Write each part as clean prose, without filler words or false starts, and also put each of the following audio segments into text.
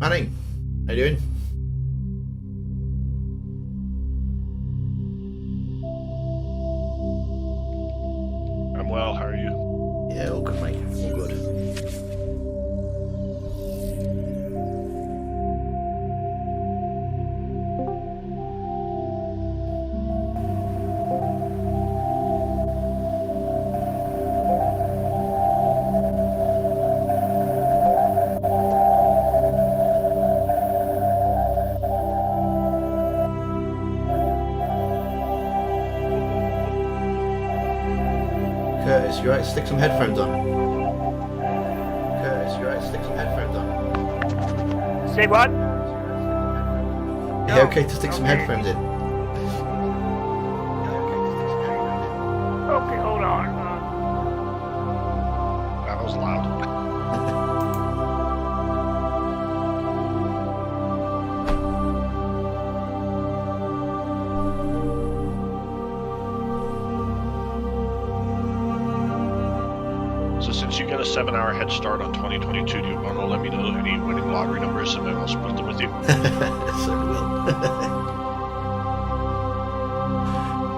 Manning, how you doing? I'm well, how are you? Yeah, all good, mate. All good. Curtis, you right? Stick some headphones on. Curtis, you right? Stick some headphones on. Say what? Yeah, okay to stick some Okay. headphones in. Okay, hold on. That was loud. So since you get a 7-hour head start on 2022, do you want to let me know any winning lottery numbers and then I'll split them with you? Certainly will.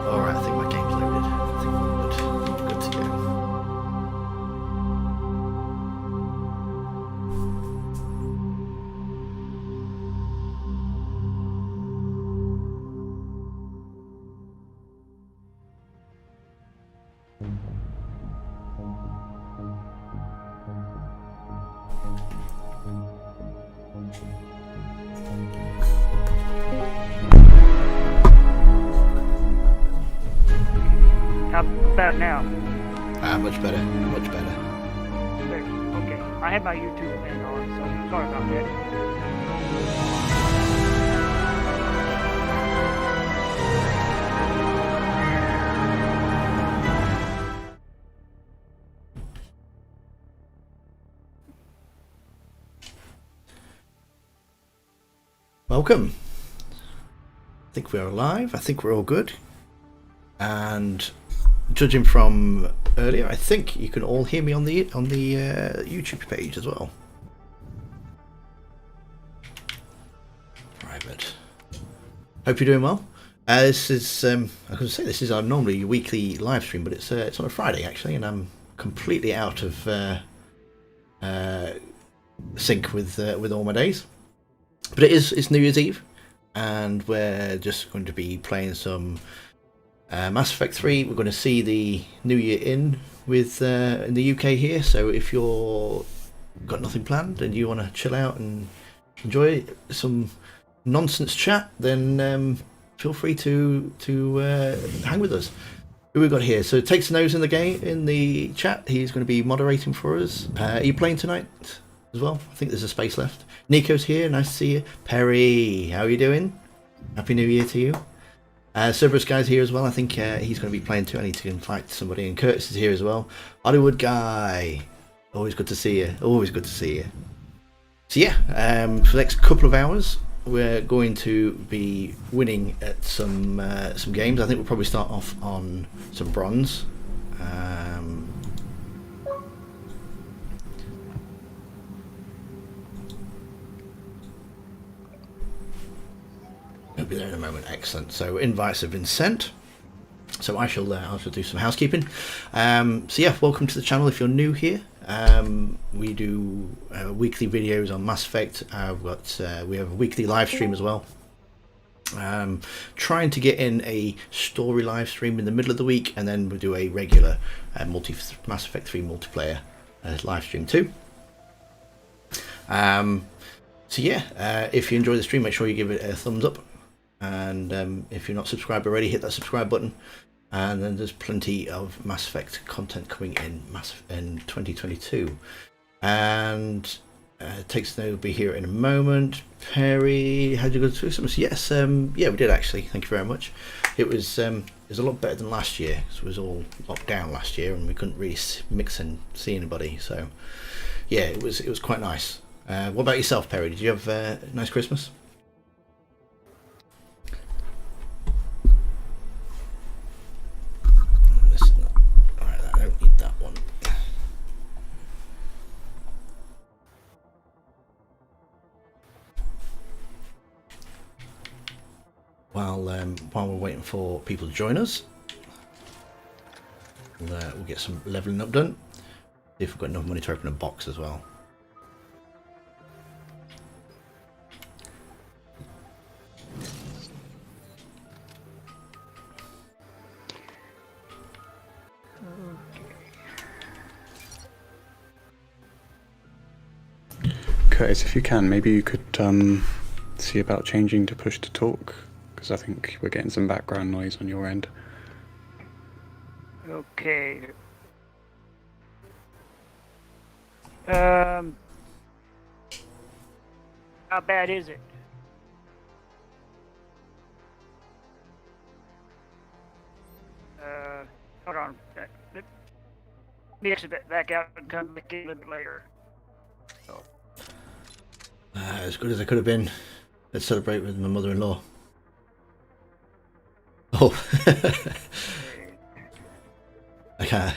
Alright, I think my game's loaded. I think we're good to go. How about now? Much better. Much better. There. Okay. I had my YouTube thing on, so sorry about that. Welcome. I think we're alive. I think we're all good. And judging from earlier, I think you can all hear me on the YouTube page as well. Private. Hope you're doing well. This is I was going to say this is our normally weekly live stream, but it's on a Friday actually, and I'm completely out of sync with all my days. But it's New Year's Eve, and we're just going to be playing some Mass Effect 3. We're going to see the New Year in with in the UK here. So if you're got nothing planned and you want to chill out and enjoy some nonsense chat, then feel free to hang with us. Who we got here? So Takes the Nose in the game in the chat. He's going to be moderating for us. Are you playing tonight as well? I think there's a space left. Nico's here. Nice to see you. Perry, how are you doing? Happy New Year to you. Cerberus guy's here as well. I think he's going to be playing too. I need to invite somebody. And Curtis is here as well. Hollywood guy. Always good to see you. Always good to see you. So yeah, for the next couple of hours, we're going to be winning at some games. I think we'll probably start off on some bronze. It'll be there in a moment. Excellent. So invites have been sent. So I shall do some housekeeping. So yeah, welcome to the channel if you're new here. We do weekly videos on Mass Effect. We have a weekly live stream as well. Trying to get in a story live stream in the middle of the week, and then we'll do a regular Mass Effect 3 multiplayer live stream too. So yeah, if you enjoy the stream, make sure you give it a thumbs up. And if you're not subscribed already, hit that subscribe button. And then there's plenty of Mass Effect content coming in 2022. And Takes the Note will be here in a moment. Perry, how did you go through Christmas? Yes, yeah, we did actually. Thank you very much. It was a lot better than last year. So it was all locked down last year, and we couldn't really mix and see anybody. So yeah, it was quite nice. What about yourself, Perry? Did you have a nice Christmas? Alright, I don't need that one. while we're waiting for people to join us, we'll get some leveling up done. See if we've got enough money to open a box as well. Curtis, if you can, maybe you could see about changing to push to talk, because I think we're getting some background noise on your end. Okay. How bad is it? Hold on. Let me exit that back out and come back in a little bit later. So. As good as I could have been. Let's celebrate with my mother-in-law. Oh. Okay.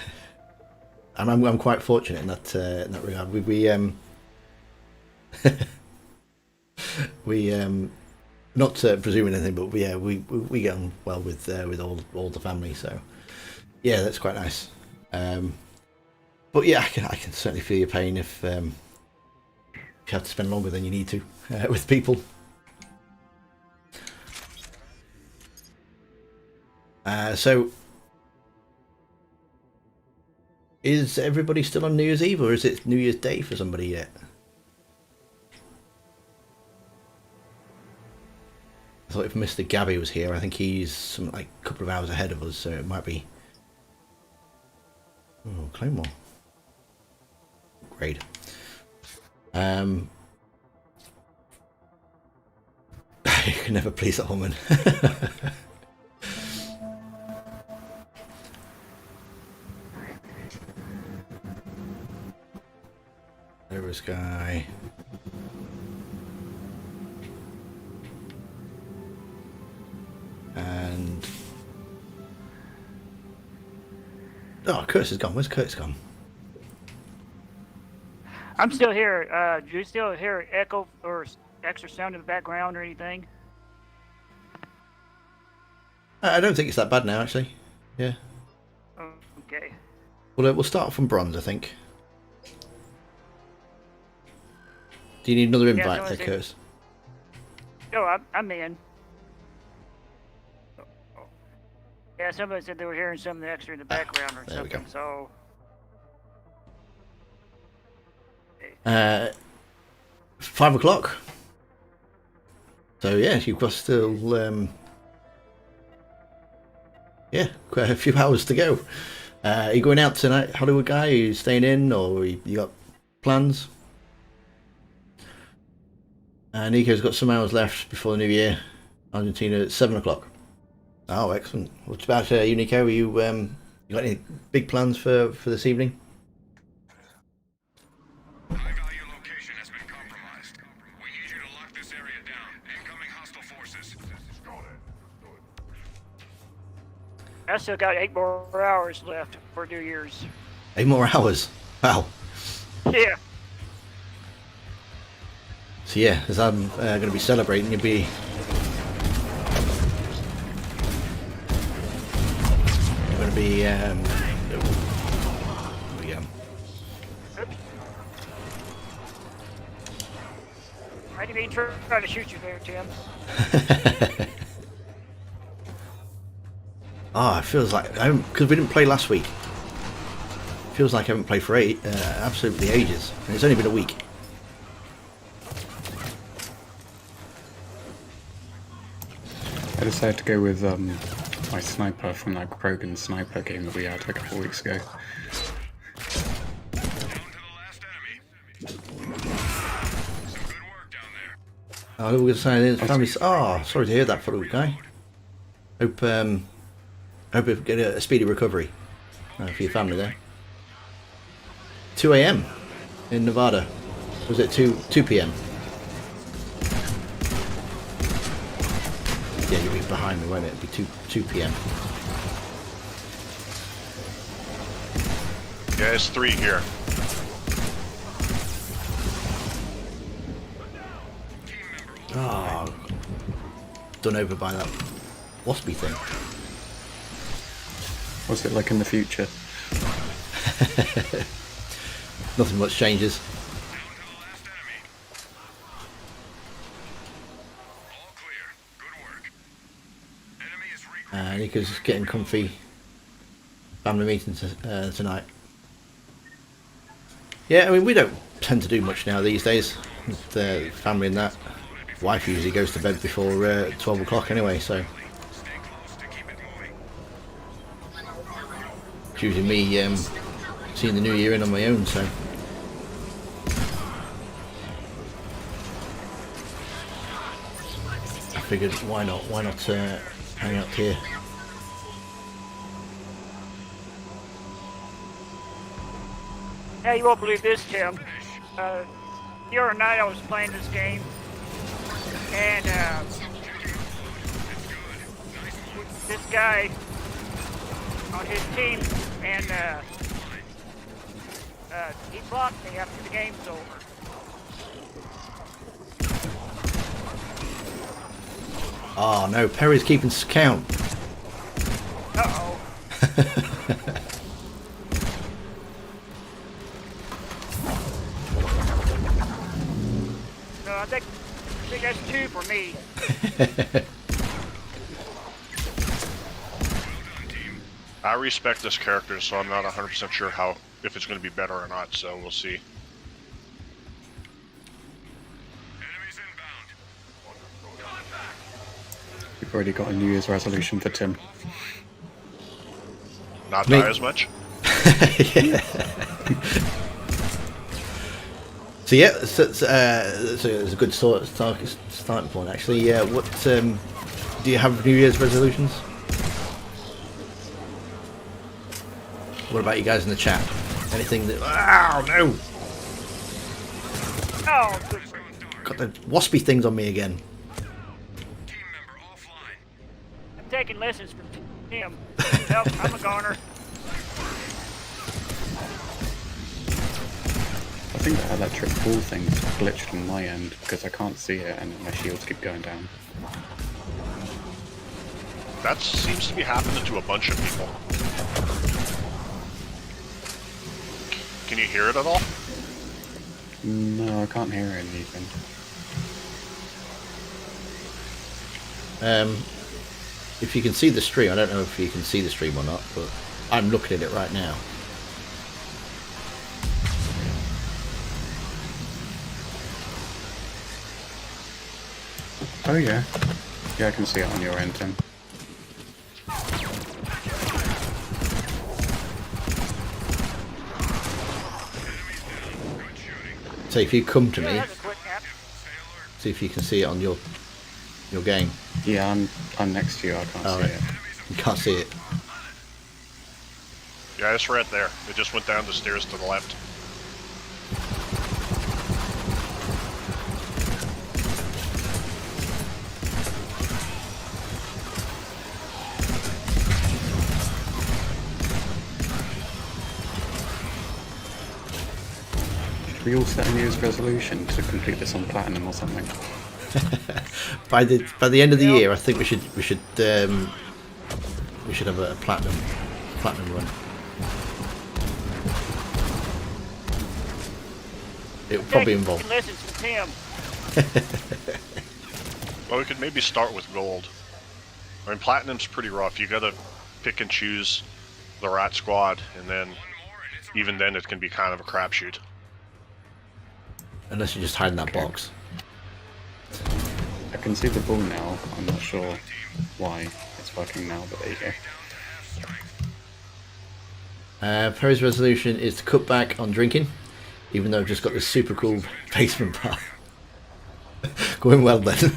I'm quite fortunate in that regard. We not presuming anything, but we get on well with all the family. So yeah, that's quite nice. But yeah, I can certainly feel your pain if you have to spend longer than you need to with people. So is everybody still on New Year's Eve, or is it New Year's Day for somebody yet? I thought if Mr. Gabby was here, I think he's some like a couple of hours ahead of us, so it might be. Oh, Claymore. Great. You can never please a woman. There was Guy. And oh, Curtis is gone. Where's Curtis gone? I'm still here. Do you still hear echo or extra sound in the background or anything? I don't think it's that bad now, actually. Yeah. Okay. Well, we'll start from bronze, I think. Do you need another invite there, Curtis? No, I'm in. Yeah, somebody said they were hearing something extra in the background or there we something, go. so... 5 o'clock. So yeah, you've got still quite a few hours to go. Are you going out tonight, Hollywood Guy? Are you staying in, or you got plans? Nico's got some hours left before the new year. Argentina at 7 o'clock. Oh, excellent. What about you, Nico? Are you got any big plans for this evening? High-value location has been compromised. We need you to lock this area down. Incoming hostile forces. I still got 8 more hours left for New Year's. 8 more hours? Wow. Yeah. So yeah, as I'm going to be celebrating, you'll be... You're going to be... There we go. I didn't even try to shoot you there, Tim. It feels like... Because we didn't play last week. Feels like I haven't played for absolutely ages. And it's only been a week. I decided to go with my sniper from that Krogan sniper game that we had a couple of weeks ago. Down to the last enemy. Some good work down there. Oh, we're going to say family... Oh, sorry to hear that, fellow guy. Hope you get a speedy recovery for your family there. 2 a.m. in Nevada. Was it 2 p.m.? Yeah, you'll be behind me, won't it? It'll be 2 p.m. Yeah, it's 3 here. Oh, done over by that waspy thing. What's it like in the future? Nothing much changes. Down to the last enemy. All clear. Good work. Enemy is regrouping. Nico's just getting comfy. Family meeting tonight. Yeah, I mean, we don't tend to do much now these days. With the family and that. Wife usually goes to bed before 12 o'clock anyway, so Stay close to keep it moving. it's usually me seeing the new year in on my own, so. I figured, why not hang out here? Yeah, you won't believe this, Tim. The other night I was playing this game, and this guy on his team, and he blocked me after the game was over. Oh no, Perry's keeping count. Uh-oh. No, I think that's 2 for me. I respect this character, so I'm not 100% sure if it's going to be better or not. So we'll see. Enemies inbound. We've already got a New Year's resolution for Tim. Not Me- die as much. So yeah, so it's a good starting point actually. Yeah, what do you have New Year's resolutions? What about you guys in the chat? Anything that? Oh no! Oh, good. Got the waspy things on me again. Team member offline. I'm taking lessons from Tim. Nope, I'm a goner. I think that electric ball thing's glitched on my end because I can't see it and my shields keep going down. That seems to be happening to a bunch of people. Can you hear it at all? No, I can't hear anything. If you can see the stream, I don't know if you can see the stream or not, but I'm looking at it right now. Oh yeah. Yeah, I can see it on your end, Tim. So if you come to Yeah, me, that's a quick nap. see if you can see it on your game. Yeah, I'm next to you, I can't Oh, see right. it. You can't see it. Yeah, it's right there. It just went down the stairs to the left. Should we all set a New Year's resolution to complete this on platinum or something? By the end of the year, I think we should have a platinum run. It will probably Taking involve. lessons from Tim. Well, we could maybe start with gold. I mean, platinum's pretty rough. You gotta pick and choose the rat squad, and then even then, it can be kind of a crapshoot. Unless you just hide in that box. I can see the ball now, I'm not sure why it's working now, but there you go. Perry's resolution is to cut back on drinking, even though I've just got this super cool basement bar. Going well then.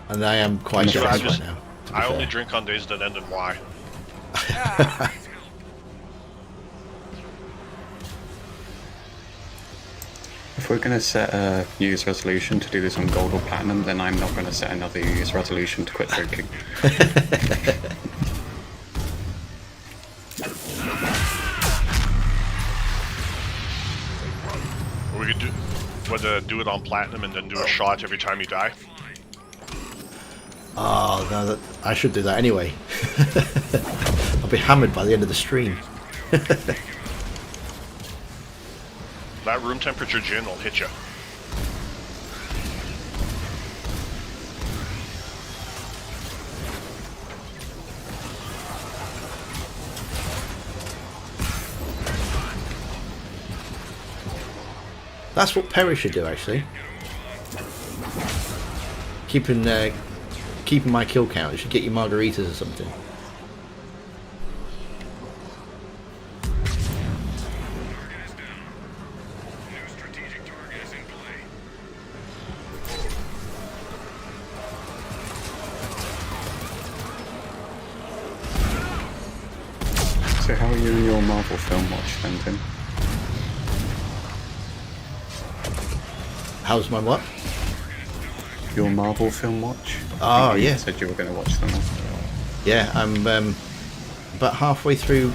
And I am quite So jazzed right now. to be I only fair. drink on days that end in Y. If we're going to set a New Year's resolution to do this on gold or platinum, then I'm not going to set another New Year's resolution to quit drinking. Or we could do it on platinum and then do a shot every time you die. Oh no, I should do that anyway. I'll be hammered by the end of the stream. That room temperature gin will hit you. That's what Perry should do, actually. Keeping my kill count. You should get you margaritas or something. New strategic target is in play. So how are you in your Marvel film watch then, Tim? How's my what? Your Marvel film watch? Oh, You yeah. said you were going to watch them all. Yeah, I'm about halfway through.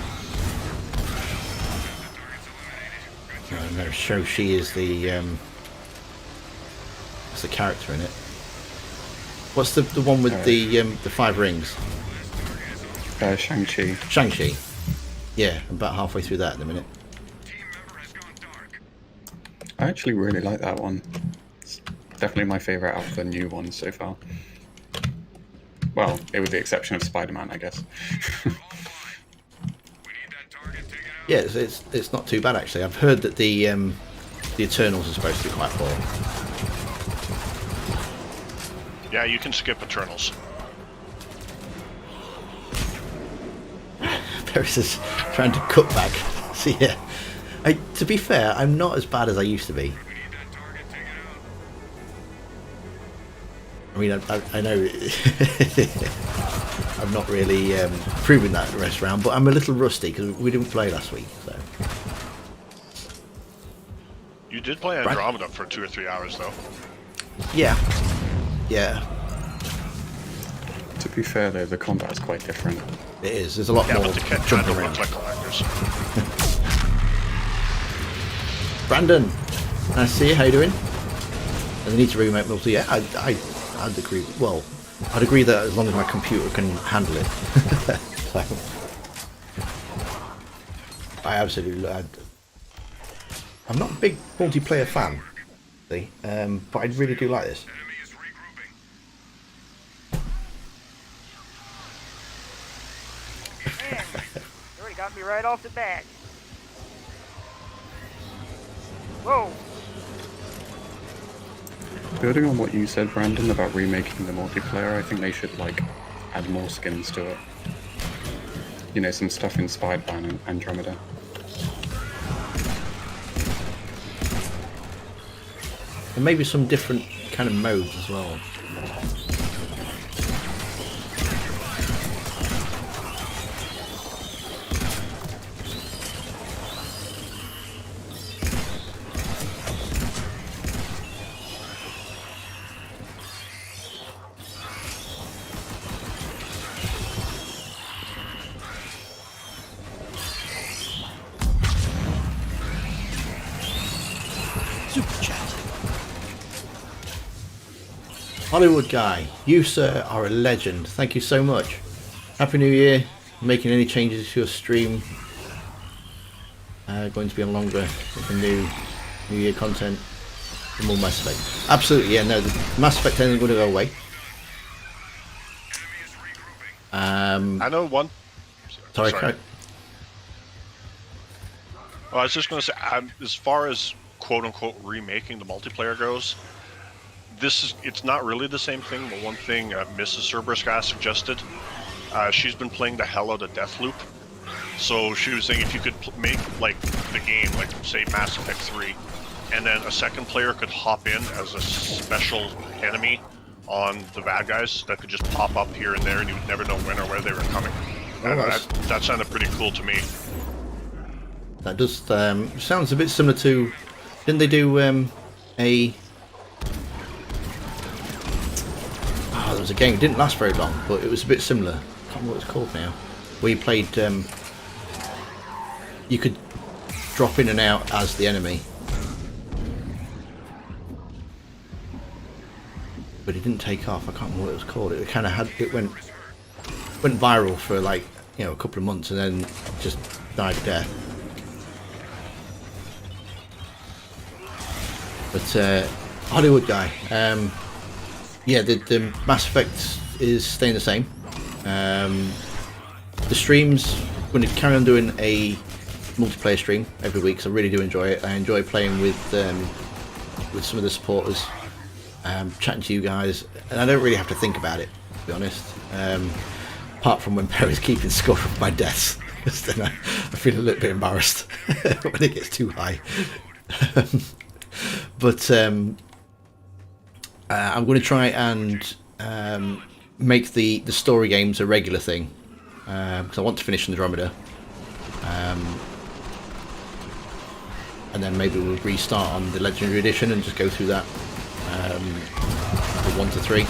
No, Shang-Chi is the what's the character in it? What's the one with the 5 rings? Shang-Chi. Shang-Chi. Yeah, I'm about halfway through that at the minute. Team member has gone dark. I actually really like that one. It's definitely my favourite out of the new ones so far. Well, with the exception of Spider-Man, I guess. We need that target taken out. Yeah, it's not too bad actually. I've heard that the Eternals are supposed to be quite poor. Yeah, you can skip Eternals. Paris is trying to cut back. So yeah, to be fair, I'm not as bad as I used to be. We need that target taken out. I mean, I know I'm not really proving that the rest round, but I'm a little rusty because we didn't play last week. So You did play Andromeda for 2 or 3 hours, though. yeah. To be fair though, the combat is quite different. It is. There's a lot Yeah, more but the kit kind jumping of around. look like collectors. Brandon, nice to see you. How you doing? And they need to remake multi. Yeah, I'd agree. Well, I'd agree that as long as my computer can handle it. So, I absolutely. I'm not a big multiplayer fan, see, but I really do like this. Enemy is regrouping. Man, you already got me right off the bat. Whoa. Building on what you said, Brandon, about remaking the multiplayer, I think they should add more skins to it. You know, some stuff inspired by Andromeda. And maybe some different kind of modes as well. Super chat. Hollywood guy, you sir are a legend. Thank you so much. Happy New Year. Making any changes to your stream? Going to be on longer with the new Year content. And more Mass Effect. Absolutely, yeah. No, the Mass Effect isn't going to go away. I know one. Sorry. Well, I was just going to say, as far as quote-unquote remaking the multiplayer goes, it's not really the same thing, but one thing Mrs. Cerberus guy suggested, she's been playing the hell out of Deathloop. So she was saying if you could make the game, say Mass Effect 3, and then a second player could hop in as a special enemy on the bad guys that could just pop up here and there, and you would never know when or where they were coming. And that sounded pretty cool to me. That does sounds a bit similar to. Didn't they do there was a game. It didn't last very long, but it was a bit similar. I can't remember what it's called now. Where you played. You could drop in and out as the enemy. but it didn't take off. I can't remember what it was called. It kind of went viral for like, you know, a couple of months and then just died a death. But Hollywood guy, yeah, the Mass Effect is staying the same. The streams, I'm going to carry on doing a multiplayer stream every week, so I really do enjoy it. I enjoy playing with some of the supporters, chatting to you guys, and I don't really have to think about it, to be honest. Apart from when Perry's keeping score of my deaths, because then I feel a little bit embarrassed when it gets too high. But I'm going to try and make the story games a regular thing, because I want to finish Andromeda, and then maybe we'll restart on the Legendary Edition and just go through that, from 1 to 3.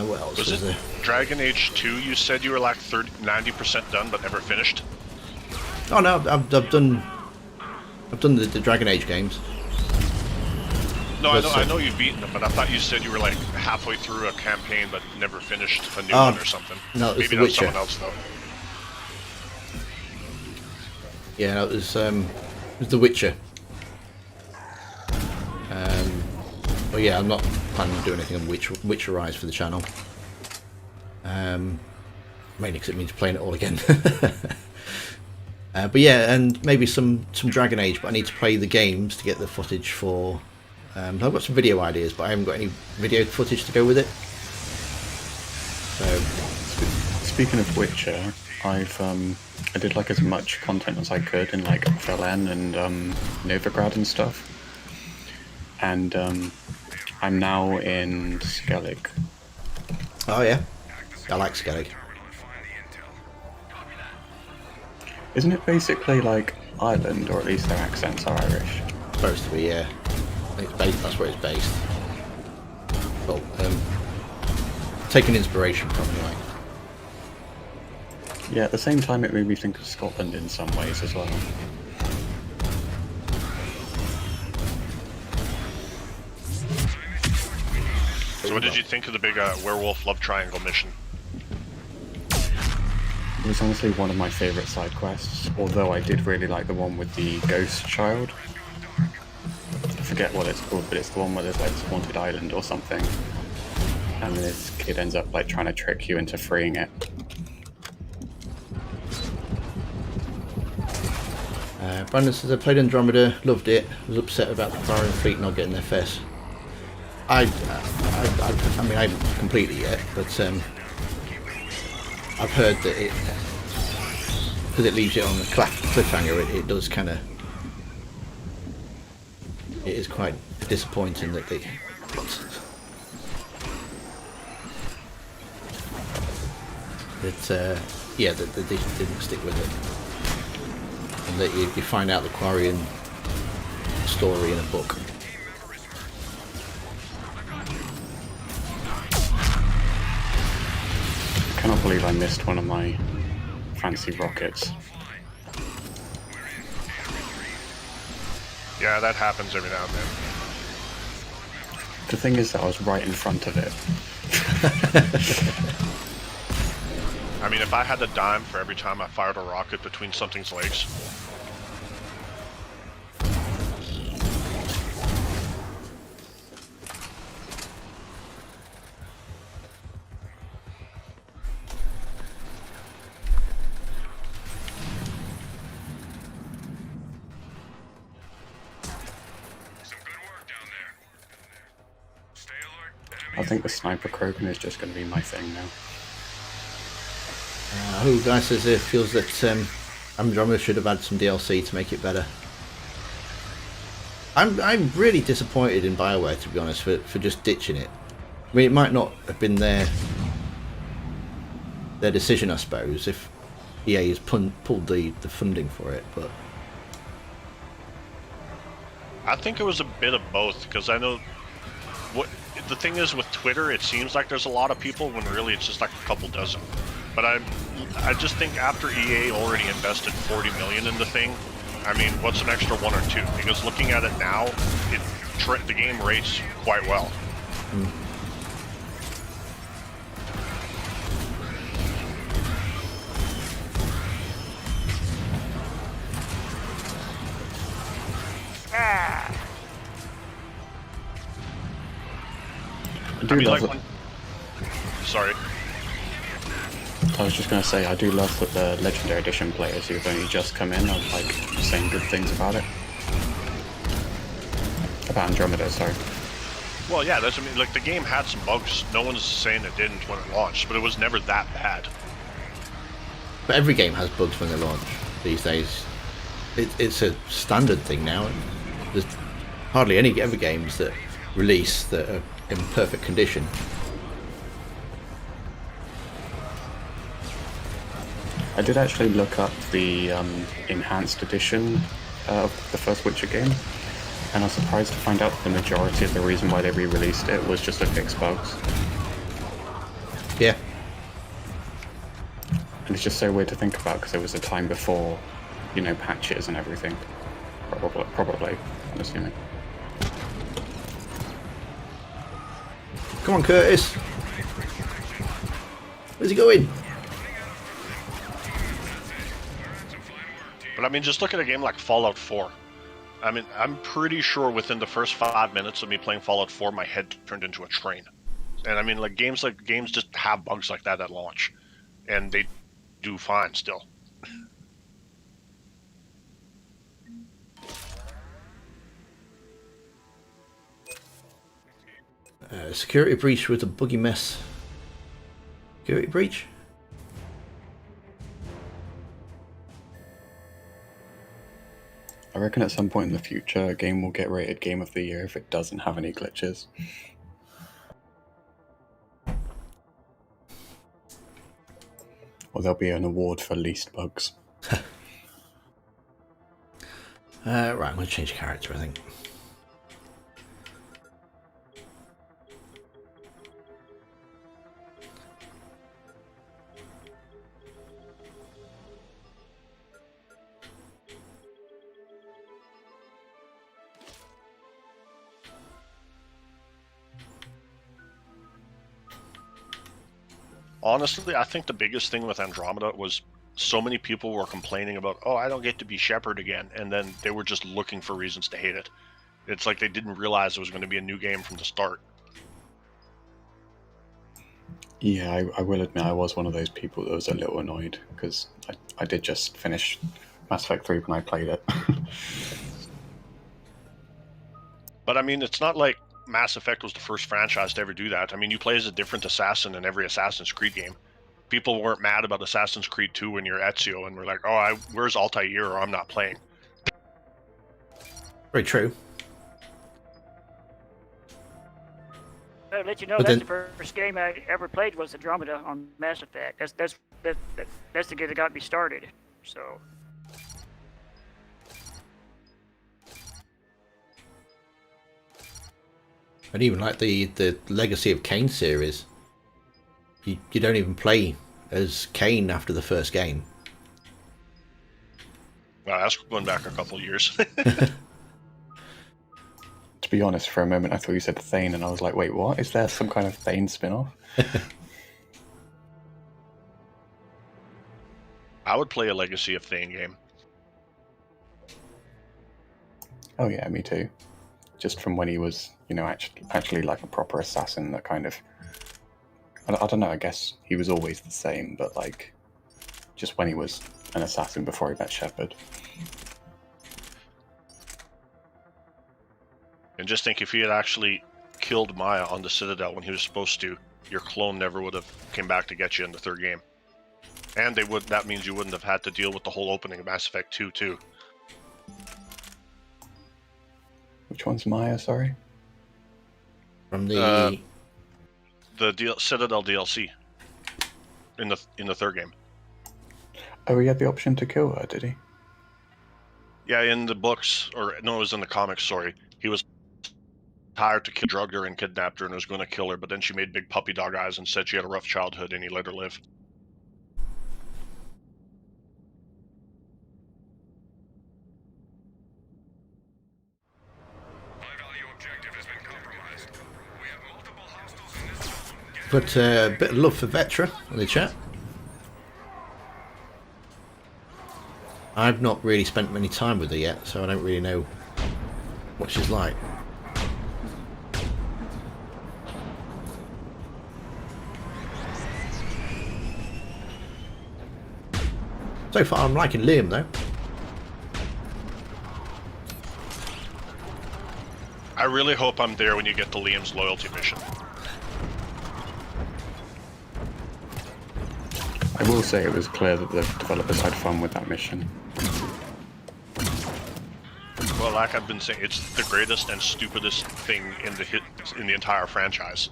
What else was there? Dragon Age 2, you said you were like 90% done but never finished? Oh no, I've done the Dragon Age games. No, I know you've beaten them, but I thought you said you were like halfway through a campaign but never finished a new one or something. No, it's maybe The that's Witcher. someone else though. Yeah, it was The Witcher. But yeah, I'm not planning to do anything on Witcher Rise for the channel. Mainly because it means playing it all again. But yeah, and maybe some Dragon Age, but I need to play the games to get the footage for... I've got some video ideas, but I haven't got any video footage to go with it. So... Speaking of Witcher, I did like as much content as I could in like Velen and Novigrad and stuff. And I'm now in Skellig. Oh yeah, I like Skellig. Isn't it basically like Ireland, or at least their accents are Irish? Supposed to be, yeah. I think it's based, that's where it's based. Well, taking inspiration from, like. Yeah, at the same time it made me think of Scotland in some ways as well. So what did you think of the big werewolf love triangle mission? It was honestly one of my favourite side quests, although I did really like the one with the ghost child. I forget what it's called, but it's the one where there's like this haunted island or something. And then this kid ends up like trying to trick you into freeing it. Brandon says I played Andromeda, loved it, was upset about the Barbarian fleet not getting their FS. I mean, I haven't completely yet, but I've heard that it, because it leaves it on a cliffhanger, it does kind of, it is quite disappointing that they, yeah, that they didn't stick with it, and that you find out the Quarian story in a book. I cannot believe I missed one of my fancy rockets. Yeah, that happens every now and then. The thing is that I was right in front of it. I mean, if I had a dime for every time I fired a rocket between something's legs. I think the Sniper Krogan is just going to be my thing now. Who guy says it feels that Andromeda should have had some DLC to make it better. I'm really disappointed in BioWare, to be honest, for just ditching it. I mean, it might not have been their decision, I suppose, if EA has pulled the funding for it, but I think it was a bit of both, because I know what the thing is with Twitter, it seems like there's a lot of people when really it's just like a couple dozen. But I just think after EA already invested $40 million in the thing, I mean, what's an extra 1 or 2? Because looking at it now, the game rates quite well. Ah, I do I mean, love like it. Sorry. I was just going to say, I do love that the Legendary Edition players who've only just come in are like saying good things about it. About Andromeda, sorry. Well, yeah, I mean, like the game had some bugs. No one's saying it didn't when it launched, but it was never that bad. But every game has bugs when they launch these days. It's a standard thing now. There's hardly any ever games that release that are in perfect condition. I did actually look up the enhanced edition of the first Witcher game, and I was surprised to find out that the majority of the reason why they re-released it was just to fix bugs. Yeah. And it's just so weird to think about because it was a time before, you know, patches and everything. Probably, I'm assuming. Come on, Curtis. Where's he going? But I mean, just look at a game like Fallout 4. I mean, I'm pretty sure within the first 5 minutes of me playing Fallout 4, my head turned into a train. And I mean, like games just have bugs like that at launch, and they do fine still. Security breach with a buggy mess. Security breach? I reckon at some point in the future, a game will get rated Game of the Year if it doesn't have any glitches. Or there'll be an award for least bugs. Right, I'm going to change character, I think. Honestly, I think the biggest thing with Andromeda was so many people were complaining about, oh, I don't get to be Shepard again, and then they were just looking for reasons to hate it. It's like they didn't realize it was going to be a new game from the start. Yeah, I will admit I was one of those people that was a little annoyed, because I did just finish Mass Effect 3 when I played it. But I mean, it's not like Mass Effect was the first franchise to ever do that. I mean, you play as a different assassin in every Assassin's Creed game. People weren't mad about Assassin's Creed 2 when you're Ezio and were like, oh, where's Altair, or I'm not playing. Very true. I'll let you know But that's then- the first game I ever played was Andromeda on Mass Effect. That's the game that got me started. So And even like the Legacy of Kain series, you don't even play as Kain after the first game. Well, that's going back a couple of years. To be honest, for a moment I thought you said Thane, and I was like, wait, what? Is there some kind of Thane spin-off? I would play a Legacy of Thane game. Oh yeah, me too. Just from when he was, you know, actually like a proper assassin that kind of... I don't know, I guess he was always the same, but like, just when he was an assassin before he met Shepard. And just think, if he had actually killed Maya on the Citadel when he was supposed to, your clone never would have came back to get you in the third game. And that means you wouldn't have had to deal with the whole opening of Mass Effect 2 too. Which one's Maya, sorry? From the Citadel DLC in the third game. Oh, he had the option to kill her, did he? Yeah, in the books, or no, it was in the comics, sorry. He was hired to drug her and kidnapped her and was going to kill her, but then she made big puppy dog eyes and said she had a rough childhood and he let her live. But a bit of love for Vetra in the chat. I've not really spent many time with her yet, so I don't really know what she's like. So far I'm liking Liam though. I really hope I'm there when you get to Liam's loyalty mission. I will say it was clear that the developers had fun with that mission. Well, like I've been saying, it's the greatest and stupidest thing in the entire franchise.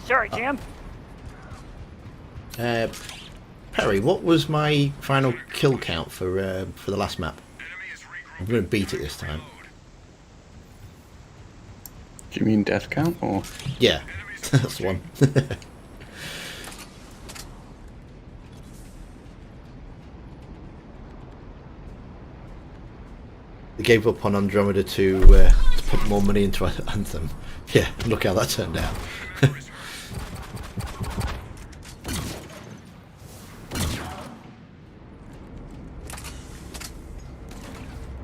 Sorry, Jim. Perry, what was my final kill count for the last map? I'm going to beat it this time. Do you mean death count or? Yeah, that's the one. They gave up on Andromeda to put more money into Anthem. Yeah, look how that turned out.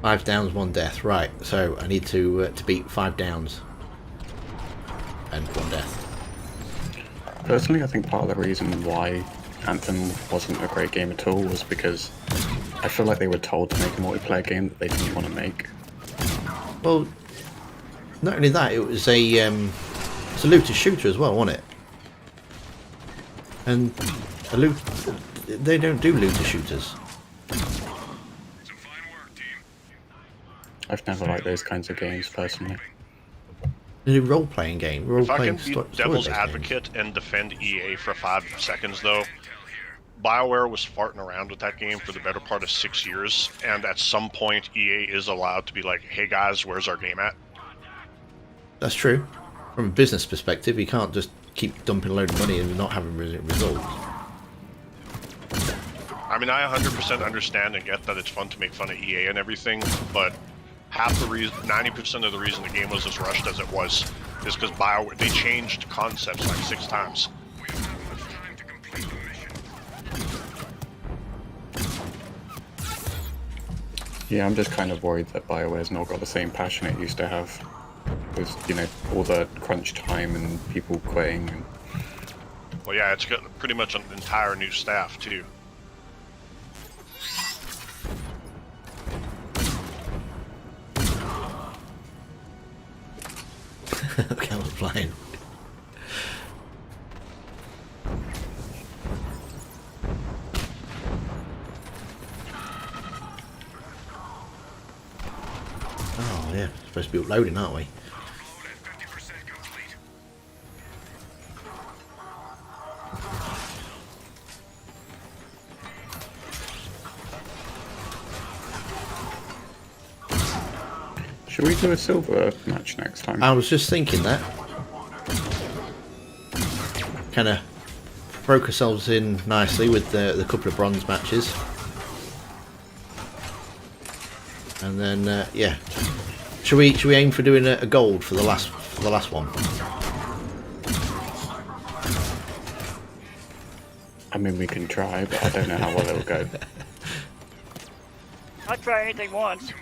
5 downs, 1 death. Right, so I need to beat 5 downs and 1 death. Personally, I think part of the reason why Anthem wasn't a great game at all was because I feel like they were told to make a multiplayer game that they didn't want to make. Well, not only that, it was it's a looter shooter as well, wasn't it? And they don't do looter shooters. I've never liked those kinds of games personally. They do role-playing game. If I Role-playing can be devil's advocate and defend EA for 5 seconds, though, BioWare was farting around with that game for the better part of 6 years, and at some point EA is allowed to be like, hey guys, where's our game at? That's true. From a business perspective, you can't just keep dumping a load of money and not having results. I mean, I 100% understand and get that it's fun to make fun of EA and everything, but half the reason, 90% of the reason the game was as rushed as it was is because BioWare, they changed concepts like 6 times. Yeah, I'm just kind of worried that BioWare's not got the same passion it used to have. With, you know, all the crunch time and people quitting. And... Well, yeah, it's got pretty much an entire new staff, too. Okay, I was flying. Oh yeah, supposed to be uploading, aren't we? Should we do a silver match next time? I was just thinking that. Kind of broke ourselves in nicely with the couple of bronze matches. And then yeah, should we aim for doing a gold for the last one? I mean, we can try, but I don't know how well it'll go. I'll try anything once.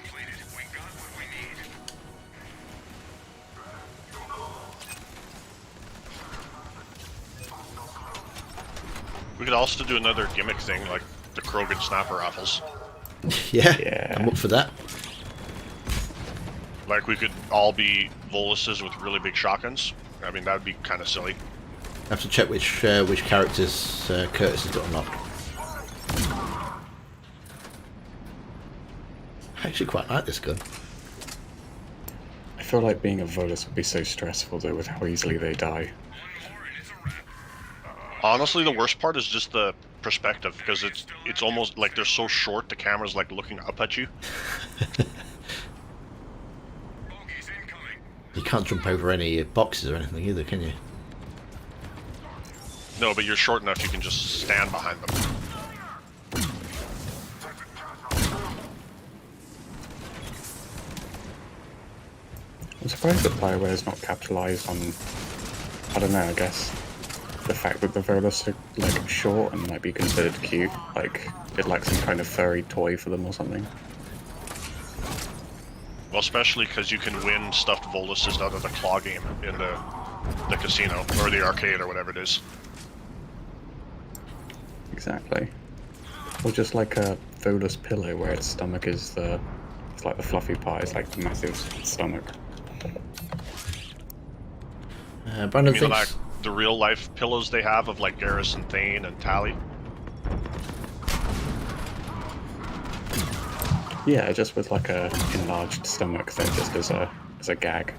We could also do another gimmick thing, like the Krogan sniper rifles. Yeah, I'm up for that. Like, we could all be Voluses with really big shotguns. I mean, that would be kind of silly. I have to check which characters Curtis has got unlocked. I actually quite like this gun. I feel like being a Volus would be so stressful, though, with how easily they die. Honestly, the worst part is just the perspective, because it's almost like they're so short, the camera's like looking up at you. You can't jump over any boxes or anything either, can you? No, but you're short enough you can just stand behind them. I'm surprised that Bioware's not capitalised on, I don't know, I guess, the fact that the Volus are like short and might be considered cute, like it's like some kind of furry toy for them or something. Well, especially because you can win stuffed Voluses out of the claw game in the casino, or the arcade, or whatever it is. Exactly. Or just like a Volus pillow where its stomach is it's like the fluffy part, it's like the massive stomach. Brandon You mean like thinks. the real life pillows they have of like Garrus and Thane and Tally? Yeah, just with like a enlarged stomach there, just as a gag.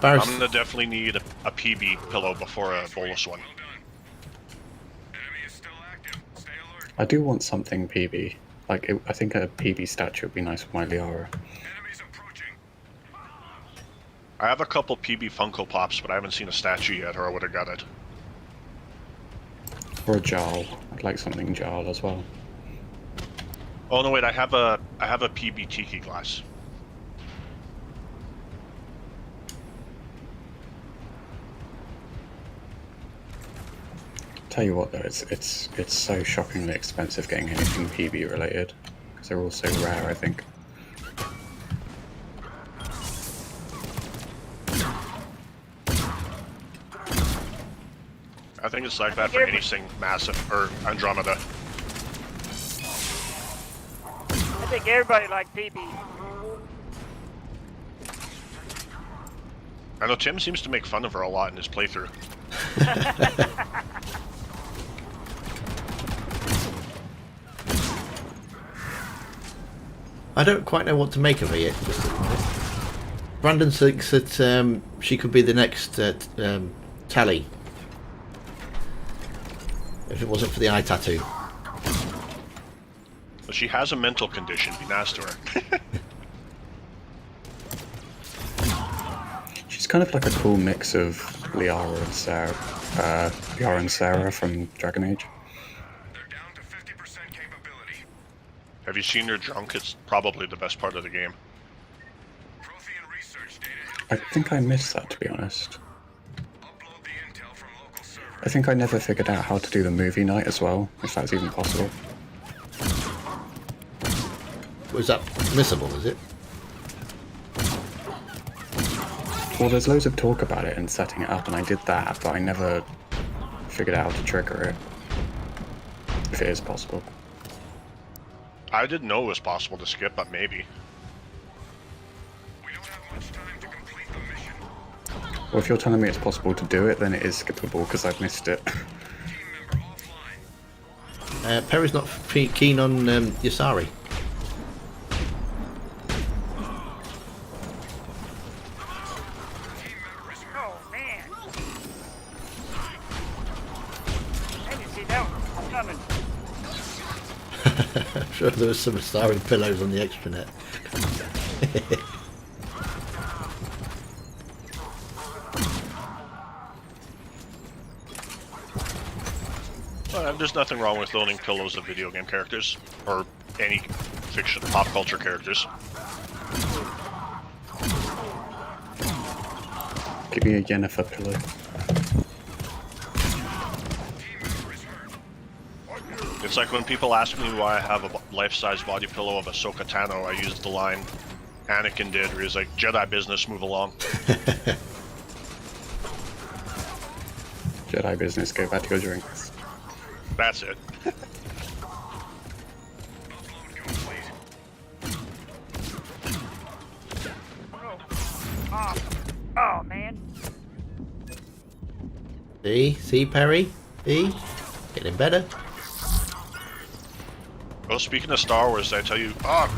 Barris, I'm gonna definitely need a PB pillow before a Volus one. Well done. Enemy is still active. Stay alert. I do want something PB. Like, I think a PB statue would be nice for my Liara. Enemies approaching. I have a couple PB Funko Pops, but I haven't seen a statue yet, or I would have got it. Or a Jarl. I'd like something Jarl as well. Oh no, wait! I have a PB Tiki glass. Tell you what though, it's so shockingly expensive getting anything PB related. Because they're all so rare, I think. I think it's like that for anything massive or Andromeda. I think everybody liked PB. I know Tim seems to make fun of her a lot in his playthrough. I don't quite know what to make of her yet. Brandon thinks that she could be the next Tally. If it wasn't for the eye tattoo. But she has a mental condition. Be nice to her. She's kind of like a cool mix of Liara and Sarah. Liara and Sarah from Dragon Age. They're down to 50% capability. Have you seen her drunk? It's probably the best part of the game. Prothean research data. I think I missed that, to be honest. Upload the intel from local servers. I think I never figured out how to do the movie night as well, if that's even possible. Was that missable, is it? Well, there's loads of talk about it and setting it up, and I did that, but I never figured out how to trigger it. If it is possible. I didn't know it was possible to skip, but maybe. We don't have much time to complete the mission. Well, if you're telling me it's possible to do it, then it is skippable, because I've missed it. Team member offline. Perry's not keen on Yasari. Oh man. I didn't see that one coming. I'm sure there was some Yasari pillows on the extranet. There's nothing wrong with owning pillows of video game characters, or any fiction, pop culture characters. Give me a Yennefer pillow. It's like when people ask me why I have a life-size body pillow of Ahsoka Tano, I use the line Anakin did, where he's like, Jedi business, move along. Jedi business, go back to your drinks. That's it. Upload complete. Oh man. See, Perry? See? Getting better. Oh, speaking of Star Wars, did I tell you... Oh,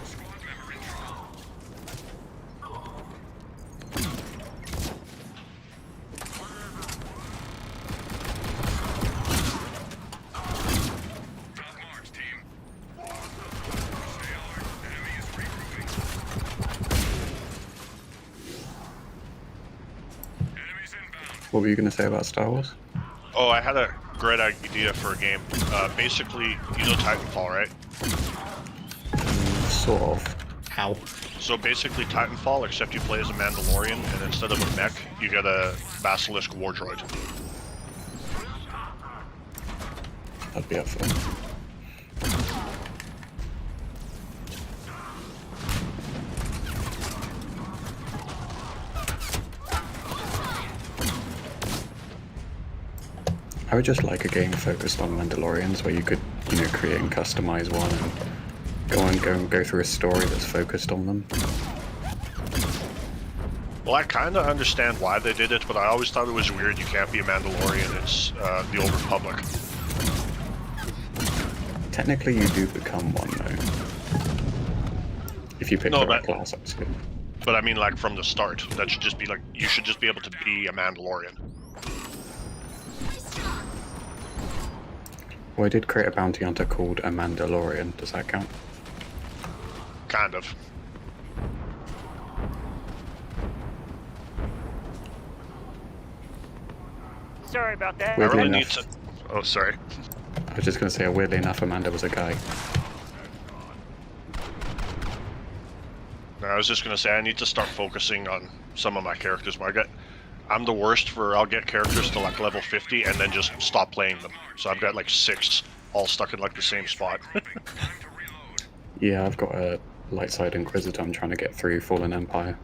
Squad member in trouble. Top marks, team. Stay alert. Enemy is regrouping. Enemies inbound. What were you going to say about Star Wars? Oh, I had a great idea for a game. Basically, you know Titanfall, right? Sort of. How? So basically Titanfall, except you play as a Mandalorian, and instead of a mech, you get a Basilisk war droid. That'd be up for. I would just like a game focused on Mandalorians where you could, create and customize one and go through a story that's focused on them. Well, I kind of understand why they did it, but I always thought it was weird you can't be a Mandalorian. It's the Old Republic. Technically, you do become one though. If you pick No, the right but- class, that's good. But I mean, like, from the start. That should just be like, you should just be able to be a Mandalorian. Well, I did create a bounty hunter called a Mandalorian. Does that count? Kind of. Sorry about that. I Weirdly really need enough- to... Oh, sorry. I was just going to say, weirdly enough, Amanda was a guy. No, I was just gonna say I need to start focusing on some of my characters. I'm the worst for I'll get characters to like level 50 and then just stop playing them. So I've got like 6 all stuck in like the same spot. Yeah, I've got a light side Inquisitor I'm trying to get through Fallen Empire.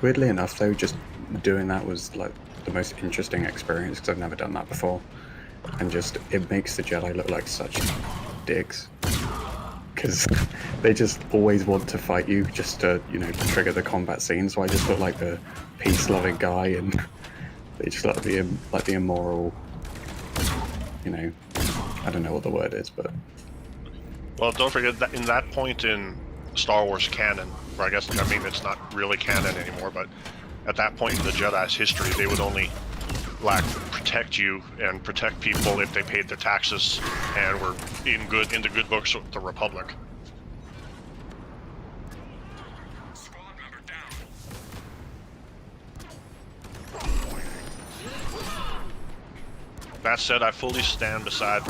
Weirdly enough, though, just doing that was like the most interesting experience because I've never done that before, and just it makes the Jedi look like such dicks because they just always want to fight you just to trigger the combat scene. So I just look like the peace-loving guy, and they just like the immoral. I don't know what the word is, but Well, don't forget that in that point in Star Wars canon, or I guess it's not really canon anymore, but at that point in the Jedi's history, they would only like protect you and protect people if they paid their taxes and were in the good books with the Republic. Squad member down. That said, I fully stand beside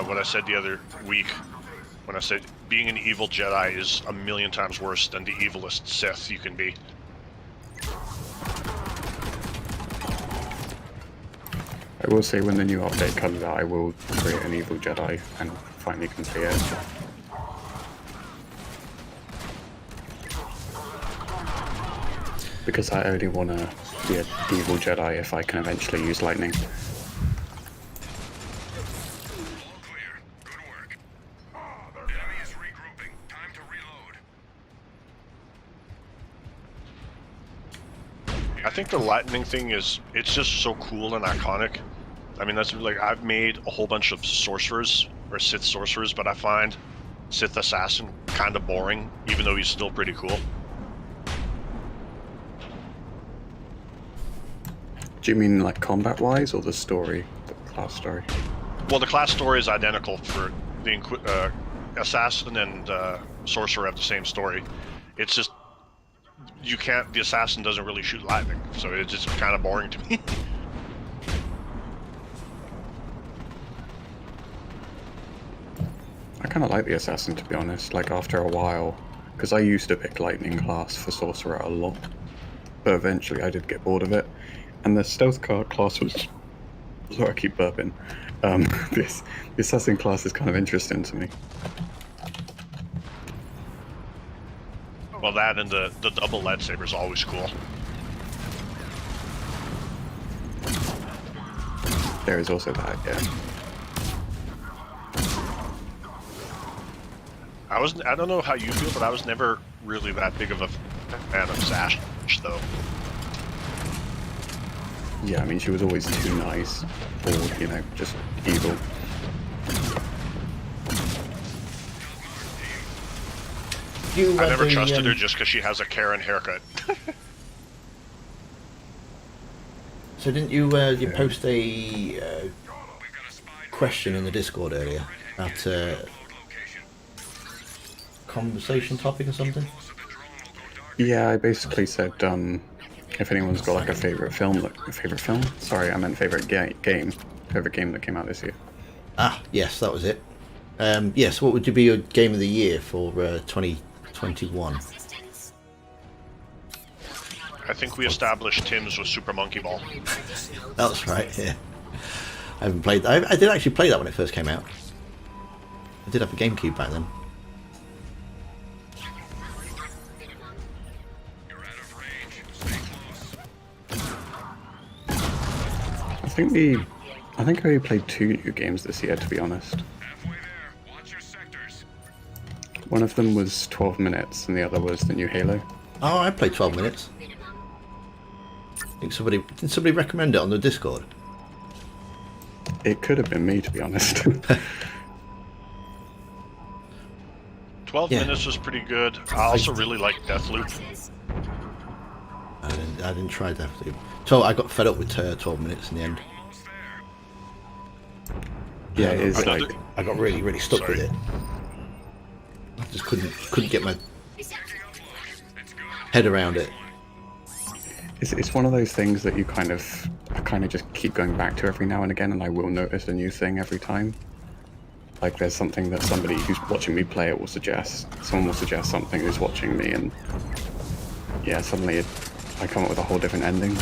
what I said the other week when I said being an evil Jedi is a million times worse than the evilest Sith you can be. I will say when the new update comes out, I will create an evil Jedi and finally complete it. Because I only want to be an evil Jedi if I can eventually use lightning. All clear. Good work. Enemy is regrouping. Time to reload. I think the lightning thing it's just so cool and iconic. I mean, that's like, I've made a whole bunch of sorcerers, or Sith sorcerers, but I find Sith Assassin kind of boring, even though he's still pretty cool. Do you mean like combat-wise or the story, the class story? Well, the class story is identical for the Assassin and Sorcerer have the same story. It's just, the Assassin doesn't really shoot lightning, so it's just kind of boring to me. I kind of like the Assassin, to be honest, like after a while, because I used to pick Lightning class for Sorcerer a lot, but eventually I did get bored of it, and the Stealth class was... Sorry, I keep burping. The Assassin class is kind of interesting to me. Well, that and the double lightsaber is always cool. There is also that, yeah. I don't know how you feel, but I was never really that big of a fan of Sash, though. Yeah, I mean, she was always too nice, or, just evil. I never trusted her just because she has a Karen haircut. So didn't you you post a We've got a spy question in the Discord earlier about upload location. conversation topic or something? Close to the Yeah, I basically said if anyone's got like a favorite film. Sorry, I meant favorite game. Favorite game that came out this year. Ah, yes, that was it. Yes, what would be your game of the year for 2021? I think we established Tim's with Super Monkey Ball. That's right. Yeah, I haven't played. I did actually play that when it first came out. I did have a GameCube back then. You're out of range. Stay close. I think I only played 2 new games this year, to be honest. Halfway there. Watch your sectors. One of them was 12 minutes, and the other was the new Halo. Oh, I played 12 minutes. I think did somebody recommend it on the Discord? It could have been me, to be honest. 12 Yeah. minutes was pretty good. I also really like Deathloop. I didn't try Deathloop. So I got fed up with 12 minutes in the end. Almost there. Yeah, it is Another- like I got really stuck with Sorry. it. I just couldn't get my Marking upload. It's good. head around it. it's one of those things that I kind of just keep going back to every now and again, and I will notice a new thing every time. Like there's something that somebody who's watching me play it will suggest. Someone will suggest something who's watching me, and yeah, suddenly I come up with a whole different ending.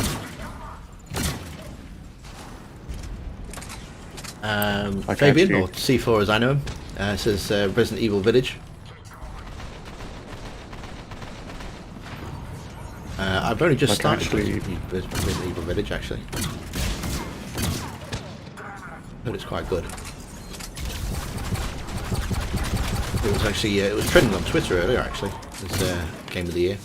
Like Fabian, actually- or C4 as I know him, says Resident Evil Village. I've only just Like started actually- Resident Evil Village, actually. But it's quite good. It was actually it was trending on Twitter earlier, actually. It's Game of the Year.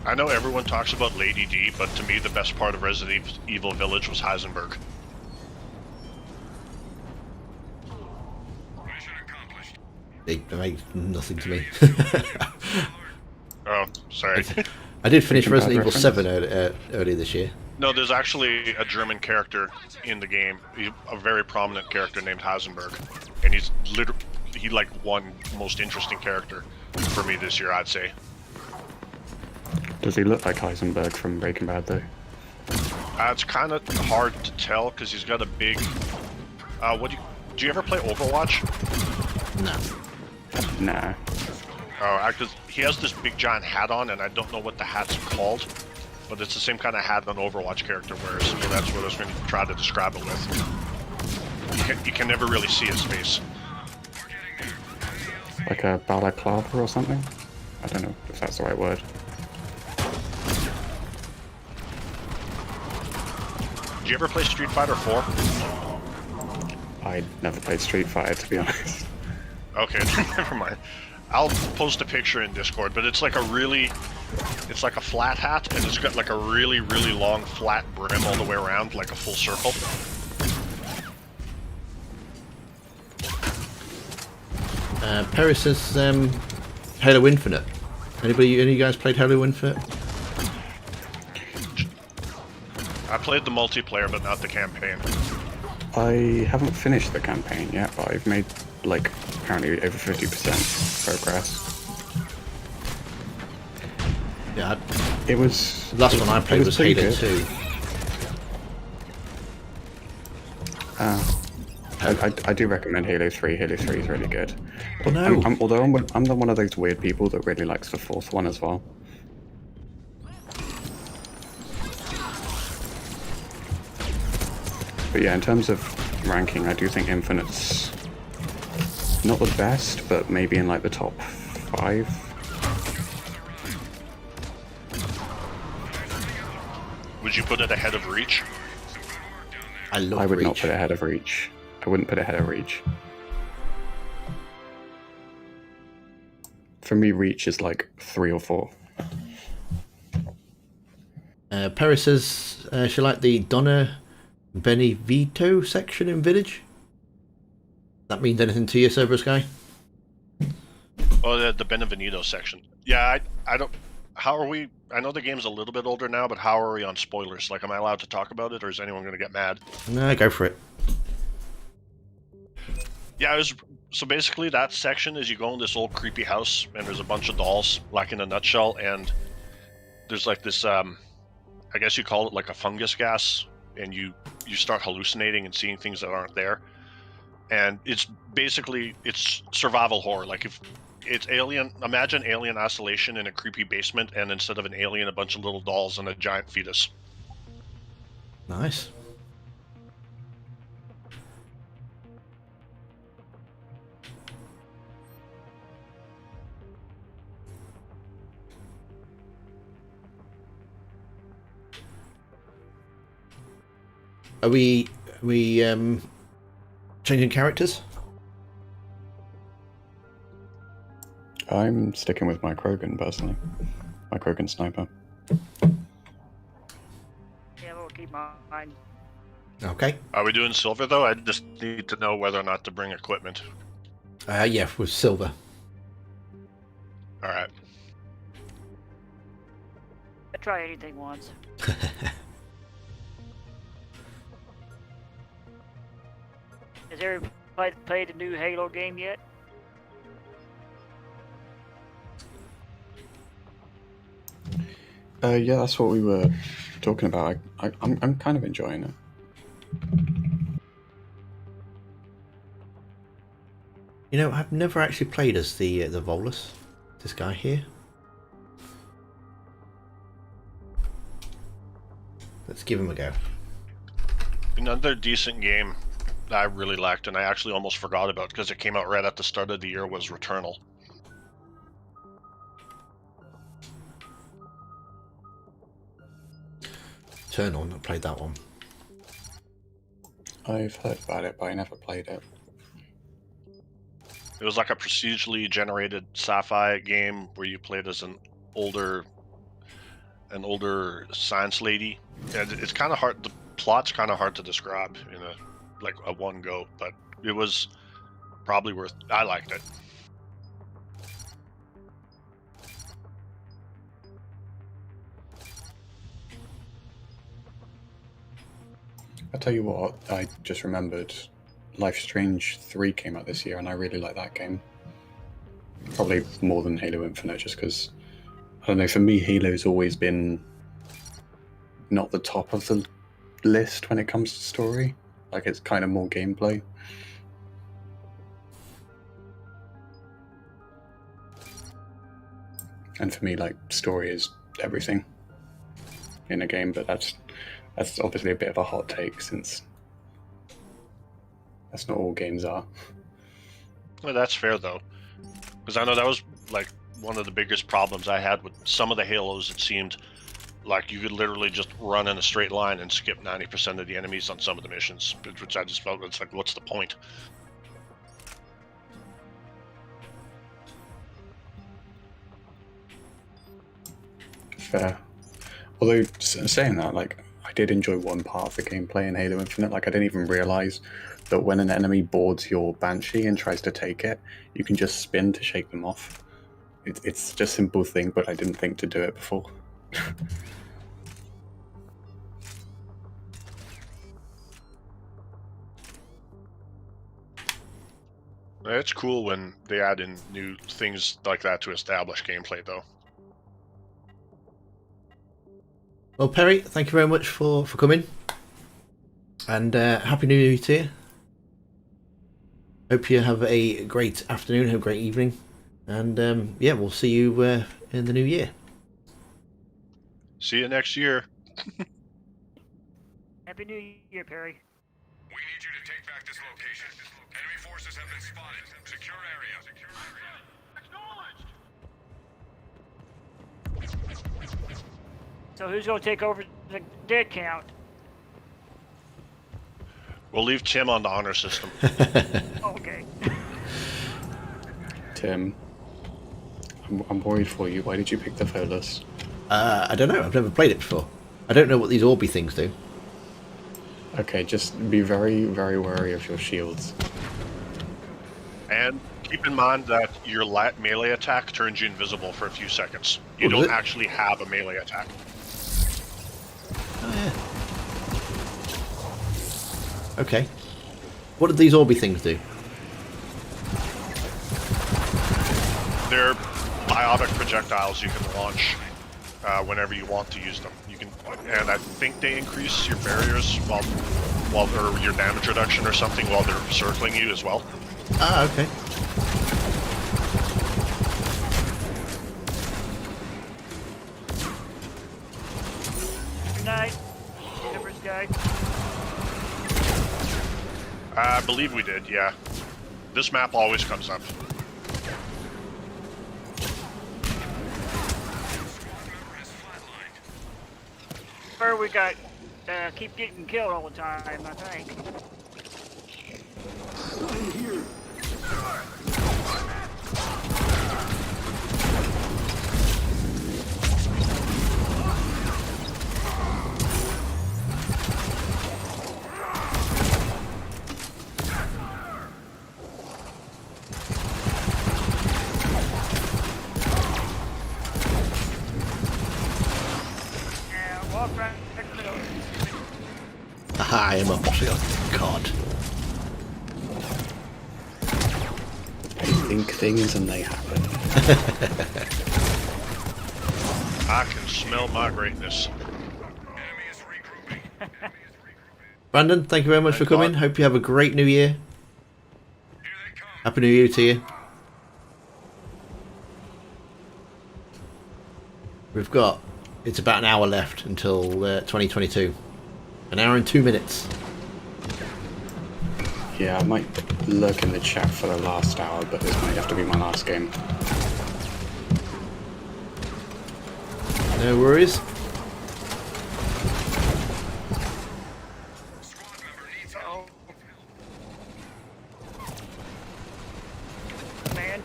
I know everyone talks about Lady D, but to me the best part of Resident Evil Village was Heisenberg. Mission accomplished. It made nothing to me. Oh, sorry. I did finish Bad Resident Evil reference. 7 earlier this year. No, there's actually a German character in the game, a very prominent character named Heisenberg, and he like won most interesting character for me this year, I'd say. Does he look like Heisenberg from Breaking Bad though? It's kind of hard to tell because he's got a big. Do you ever play Overwatch? No. Nah. Because he has this big giant hat on, and I don't know what the hat's called, but it's the same kind of hat an Overwatch character wears. So that's what I was going to try to describe it with. You can never really see his face. Like a balaclava or something? I don't know if that's the right word. Did you ever play Street Fighter 4? I never played Street Fighter, to be honest. Okay, never mind. I'll post a picture in Discord, but it's like it's like a flat hat, and it's got like a really long flat brim all the way around, like a full circle. Perry says Halo Infinite. Any of you guys played Halo Infinite? I played the multiplayer, but not the campaign. I haven't finished the campaign yet, but I've made, like, apparently over 50% progress. Yeah, It was... the last one I played was pretty Halo good. 2. I do recommend Halo 3. Halo 3 is really good. Oh, no. Although I'm one of those weird people that really likes the fourth one as well. But yeah, in terms of ranking, I do think Infinite's not the best, but maybe in like the top 5. Would you put it ahead of Reach? I love I would Reach. not put it ahead of Reach. I wouldn't put it ahead of Reach. For me, Reach is like 3 or 4. Perry says she liked the Donna Benevito section in Village. That means anything to you, Cerberus guy? Oh, the Benevenido section. Yeah, I don't. How are we? I know the game's a little bit older now, but how are we on spoilers? Like, am I allowed to talk about it, or is anyone going to get mad? No, go for it. Yeah, it was So basically, that section is you go in this old creepy house, and there's a bunch of dolls, like in a nutshell, and there's like this, I guess you call it like a fungus gas, and you start hallucinating and seeing things that aren't there. And it's basically, it's survival horror. Like if it's Alien, imagine Alien Isolation in a creepy basement, and instead of an alien, a bunch of little dolls and a giant fetus. Nice. Are we changing characters? I'm sticking with my Krogan personally. My Krogan sniper. Yeah, we'll keep mine. Okay. Are we doing silver though? I just need to know whether or not to bring equipment. Yeah, with silver. All right. I try anything once. Has everybody played the new Halo game yet? Yeah, that's what we were talking about. I'm kind of enjoying it. You know, I've never actually played as the Volus. This guy here. Let's give him a go. Another decent game that I really liked, and I actually almost forgot about because it came out right at the start of the year, was Returnal. Turn on. I played that one. I've heard about it, but I never played it. It was like a procedurally generated sci-fi game where you played as an older science lady, and it's kind of hard. The plot's kind of hard to describe in a one go, but it was probably worth. I liked it. I'll tell you what, I just remembered Life is Strange 3 came out this year, and I really like that game. Probably more than Halo Infinite, just because, I don't know, for me, Halo's always been not the top of the list when it comes to story. Like, it's kind of more gameplay. And for me, like, story is everything in a game, but that's obviously a bit of a hot take, since that's not all games are. Well, that's fair though, because I know that was like one of the biggest problems I had with some of the Halos. It seemed like you could literally just run in a straight line and skip 90% of the enemies on some of the missions, which I just felt it's like, what's the point? Fair. Although, saying that, like, I did enjoy one part of the gameplay in Halo Infinite. Like, I didn't even realize that when an enemy boards your Banshee and tries to take it, you can just spin to shake them off. It's just a simple thing, but I didn't think to do it before. It's cool when they add in new things like that to establish gameplay, though. Well, Perry, thank you very much for coming. And Happy New Year to you. Hope you have a great afternoon, have a great evening. And yeah, we'll see you in the new year. See you next year. Happy New Year, Perry. We need you to take back this location. Enemy forces have been spotted. Secure area. Acknowledged. So who's going to take over the dead count? We'll leave Tim on the honor system. Okay. Tim, I'm worried for you. Why did you pick the Volus? I don't know. I've never played it before. I don't know what these Orby things do. Okay, just be very, very wary of your shields. And keep in mind that your melee attack turns you invisible for a few seconds. You Oh, does don't it? actually have a melee attack. Oh, yeah. Okay. What did these Orby things do? They're biotic projectiles you can launch whenever you want to use them. You can, and I think they increase your barriers or your damage reduction or something while they're circling you as well. Ah, okay. Good night, Ember's guy. I believe we did, yeah. This map always comes up. Or we got keep getting killed all the time, I think. Yeah, walk right next to those. Aha, I am a boss. God. I think things and they happen. I can smell my greatness. Enemy is regrouping. Brandon, thank you very much for Thank God. coming. Hope you have a great new year. Here they come. Happy New Year to you. We've got, it's about an hour left until 2022. An hour and 2 minutes. Yeah, I might lurk in the chat for the last hour, but this might have to be my last game. No worries. Squad member needs help. Man.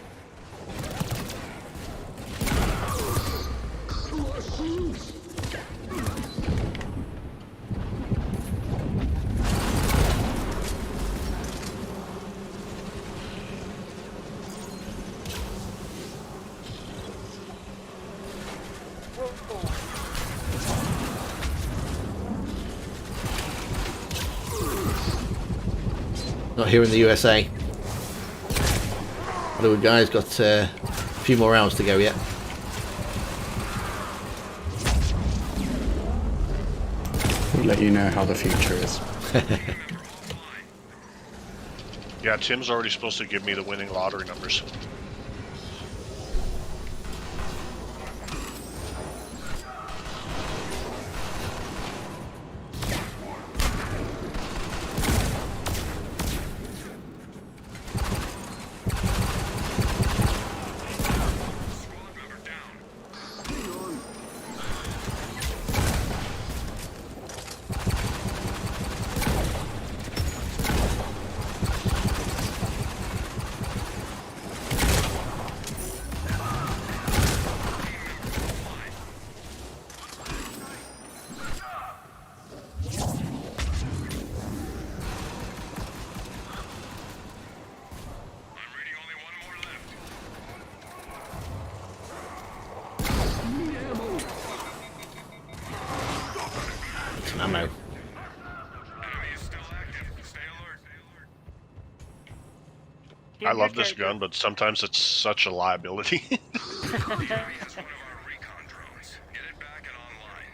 Not here in the USA. Hollywood guys got a few more rounds to go yet. We'll let you know how the future is. Yeah, Tim's already supposed to give me the winning lottery numbers. Squad member down. I'm ready, only one more left. Some ammo. Enemy is still active. Stay alert. I love this gun, but sometimes it's such a liability. That's one of our recon drones. Get it back and online.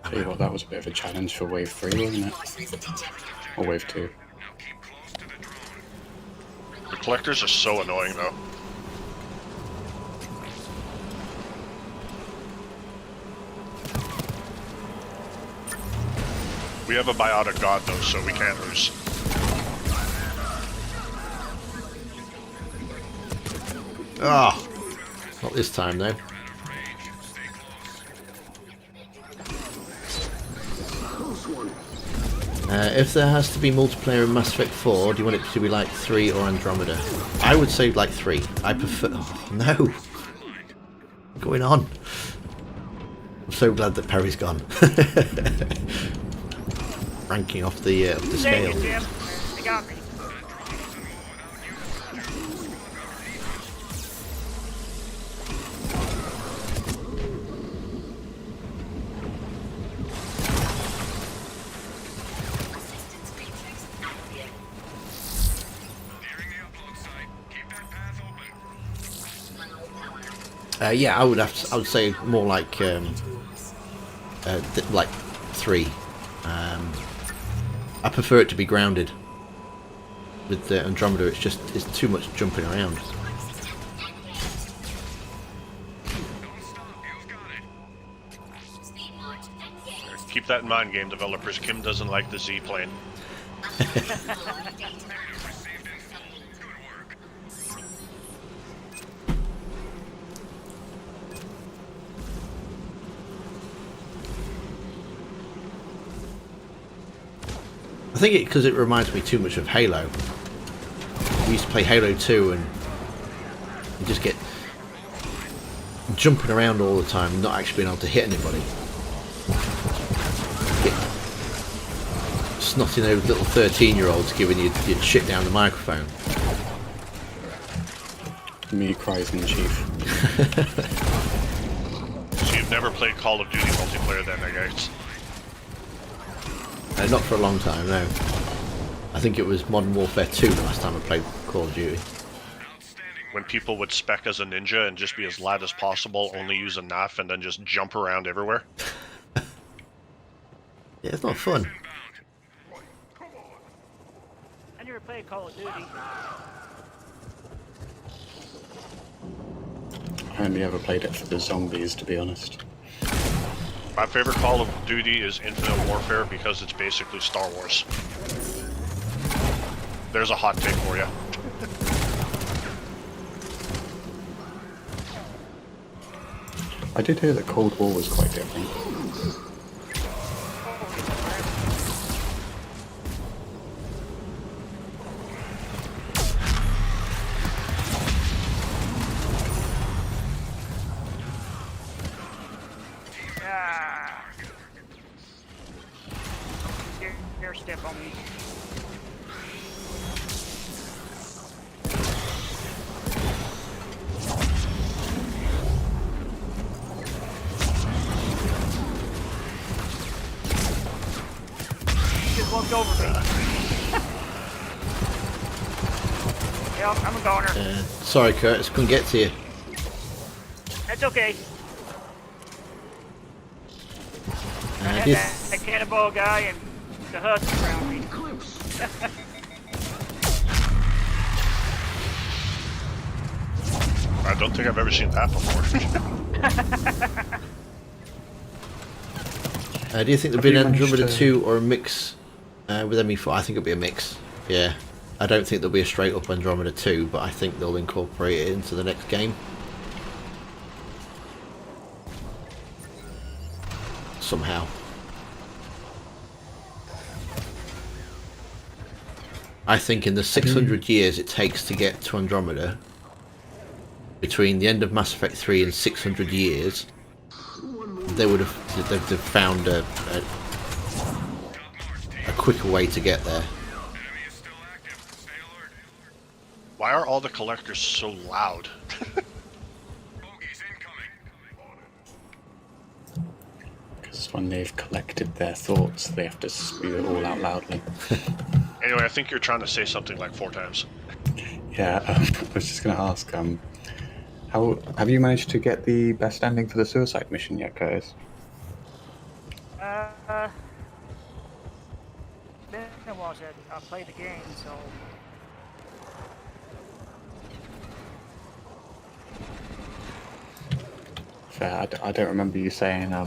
Tell you what, that was a bit of a challenge for Wave 3, wasn't it? Or Wave 2. Now keep close to the drone. The collectors are so annoying, though. We have a biotic god, though, so we can't lose. Ah, not this time though. Out of range. Stay close. If there has to be multiplayer in Mass Effect 4, do you want it to be like 3 or Andromeda? I would say like 3. I prefer. Oh, no! What's going on? I'm so glad that Perry's gone. Ranking off the Thank you, scale. Tim. They got me. Nearing the upload site. Keep that path open. Yeah, I would say more like 3. I prefer it to be grounded. With the Andromeda, it's too much jumping around. Keep that in mind, game developers. Kim doesn't like the Z plane. I think because it reminds me too much of Halo. We used to play Halo 2 and you just get jumping around all the time, not actually being able to hit anybody. Get snotty nosed little 13-year-olds giving you shit down the microphone. Me cries in chief. So you've never played Call of Duty multiplayer then, I guess? Not for a long time, no. I think it was Modern Warfare 2 the last time I played Call of Duty. When people would spec as a ninja and just be as loud as possible, only use a knife, and then just jump around everywhere. Yeah, it's not fun. I never played Call of Duty. I only ever played it for the zombies, to be honest. My favorite Call of Duty is Infinite Warfare because it's basically Star Wars. There's a hot take for you. I did hear that Cold War was quite different. Ah. Here, step on me. Just walked over me. Yeah, I'm a goner. Sorry, Curtis, couldn't get to you. That's okay. I I did. had that cannonball guy and the husks around me. I don't think I've ever seen that before. Do you think there'll Have be an you managed Andromeda to- 2 or a mix with ME4? I think it'll be a mix. Yeah. I don't think there'll be a straight up Andromeda 2, but I think they'll incorporate it into the next game. Somehow. I think in the 600 years it takes to get to Andromeda, between the end of Mass Effect 3 and 600 years, they would have they've found a quicker way to get there. Enemy is still active. Stay alert. Why are all the collectors so loud? Bogies incoming. Because when they've collected their thoughts, they have to spew it all out loudly. Anyway, I think you're trying to say something like 4 times. Yeah, I was just going to ask, how have you managed to get the best ending for the suicide mission yet, Curtis? Been a while since I played the game, so Fair. I don't remember you saying how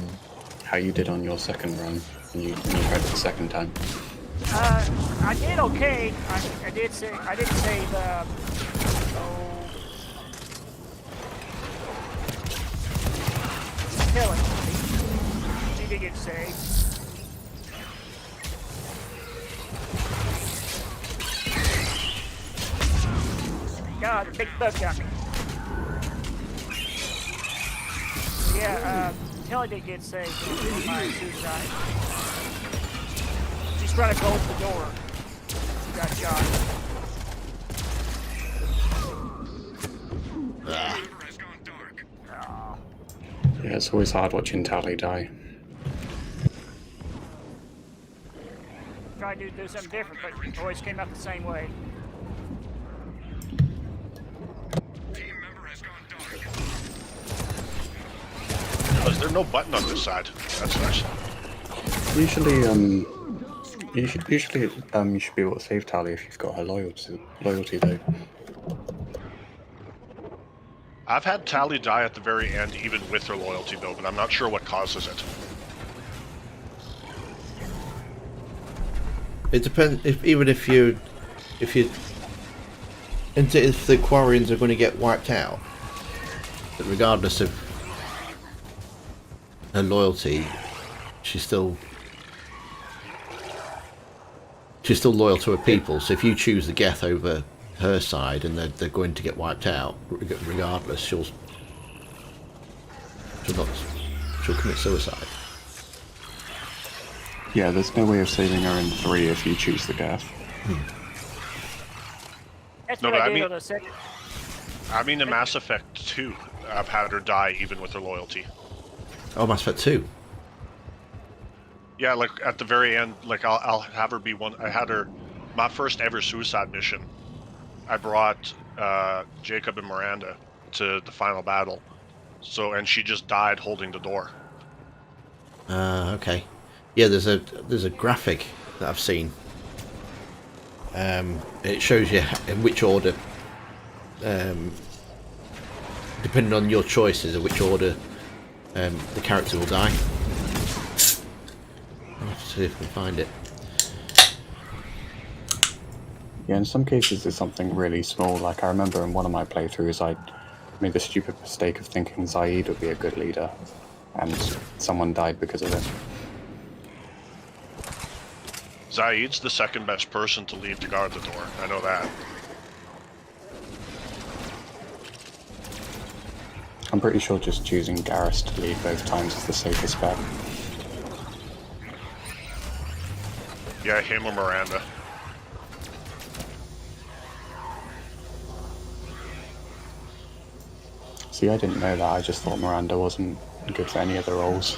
you did on your second run when you tried it the second time. I did okay. I didn't say the killing. She did get saved. God, the big bug got me. Yeah, Kelly did get saved by suicide. She's trying to close the door. She got shot. River has gone dark. Oh. Yeah, it's always hard watching Tali die. Tried to do something different, but it always came out the same way. Team member has gone dark. there's no button on this side. That's nice. Usually, you should be able to save Tally if you've got her loyalty though. I've had Tally die at the very end, even with her loyalty, though, but I'm not sure what causes it. It depends. Even if the Quarians are going to get wiped out, but regardless of her loyalty, she's still loyal to her people. So if you choose the Geth over her side and they're going to get wiped out, regardless, she'll commit suicide. Yeah, there's no way of saving her in 3 if you choose the Geth. That's No, what but I I did mean- on the second. I mean, in Mass Effect 2, I've had her die even with her loyalty. Oh, Mass Effect 2. Yeah, like at the very end, like I'll have her be one. I had her, my first ever suicide mission. I brought Jacob and Miranda to the final battle, and she just died holding the door. Okay. Yeah, there's a graphic that I've seen. It shows you in which order, depending on your choices, of which order the character will die. I'll have to see if I can find it. Yeah, in some cases it's something really small. Like I remember in one of my playthroughs I made the stupid mistake of thinking Zaid would be a good leader, and someone died because of it. Zaid's the second best person to leave to guard the door. I know that. I'm pretty sure just choosing Garrus to lead both times is the safest bet. Yeah, him or Miranda. See, I didn't know that. I just thought Miranda wasn't good for any of the roles.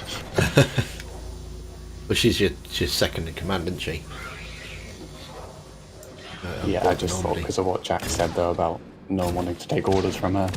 But she's second in command, isn't she? Yeah, I just thought normally. because of what Jack said though about no one wanting to take orders from her.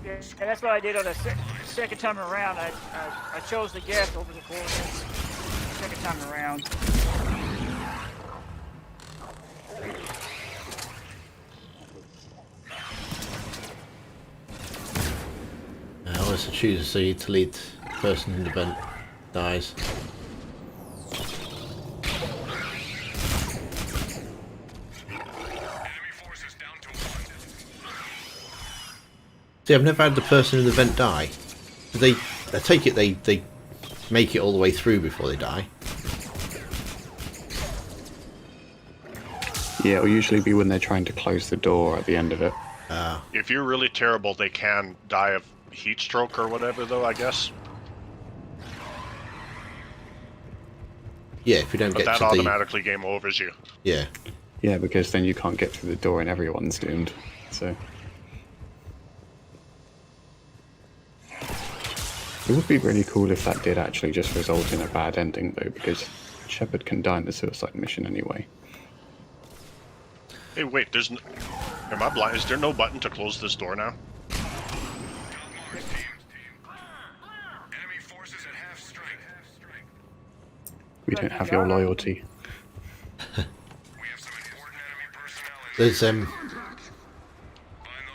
Yeah, and that's what I did on the second time around. I chose the Geth over the Quarians. Second time around. I always choose to lead the person in the event dies. Enemy forces down to 1. See, I've never had the person in the event die. I take it they make it all the way through before they die. Yeah, it'll usually be when they're trying to close the door at the end of it. If you're really terrible, they can die of heat stroke or whatever, though, I guess. Yeah, if you don't But get that to the automatically game overs you. yeah. Yeah, because then you can't get through the door and everyone's doomed. So it would be really cool if that did actually just result in a bad ending though, because Shepard can die in the suicide mission anyway. Hey, wait, am I blind? Is there no button to close this door now? Enemy forces at half strength. We don't have your loyalty. We have some important enemy personnel in There's Find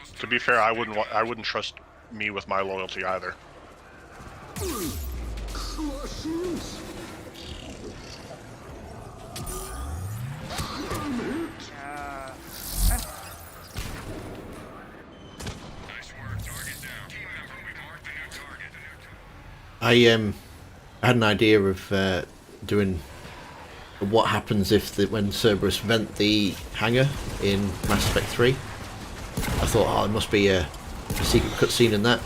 those To be fair, I wouldn't trust me with my loyalty either. nice work. Target down. Team member, we've marked the new target. I had an idea of doing what happens if when Cerberus vent the hangar in Mass Effect 3. I thought, oh, there must be a secret cutscene in that.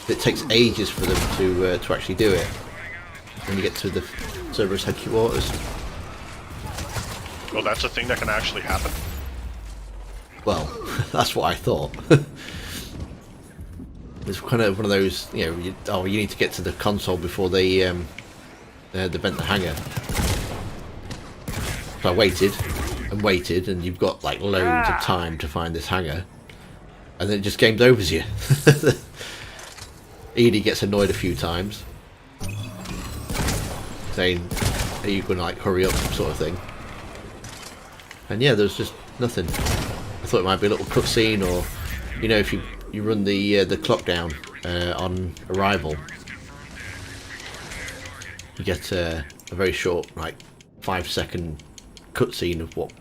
It takes ages for them to actually do it. when you get to the Cerberus headquarters. Well, that's a thing that can actually happen. Well, that's what I thought. It's kind of one of those, you know, you need to get to the console before they vent the hangar. So I waited and waited, and you've got like loads of time to find this hangar, and then it just games overs you. Edie gets annoyed a few times, saying, "Are you going to like hurry up?" sort of thing. And yeah, there's just nothing. I thought it might be a little cutscene, or you know, if you run the clock down on arrival, you get a very short, like 5-second cutscene of what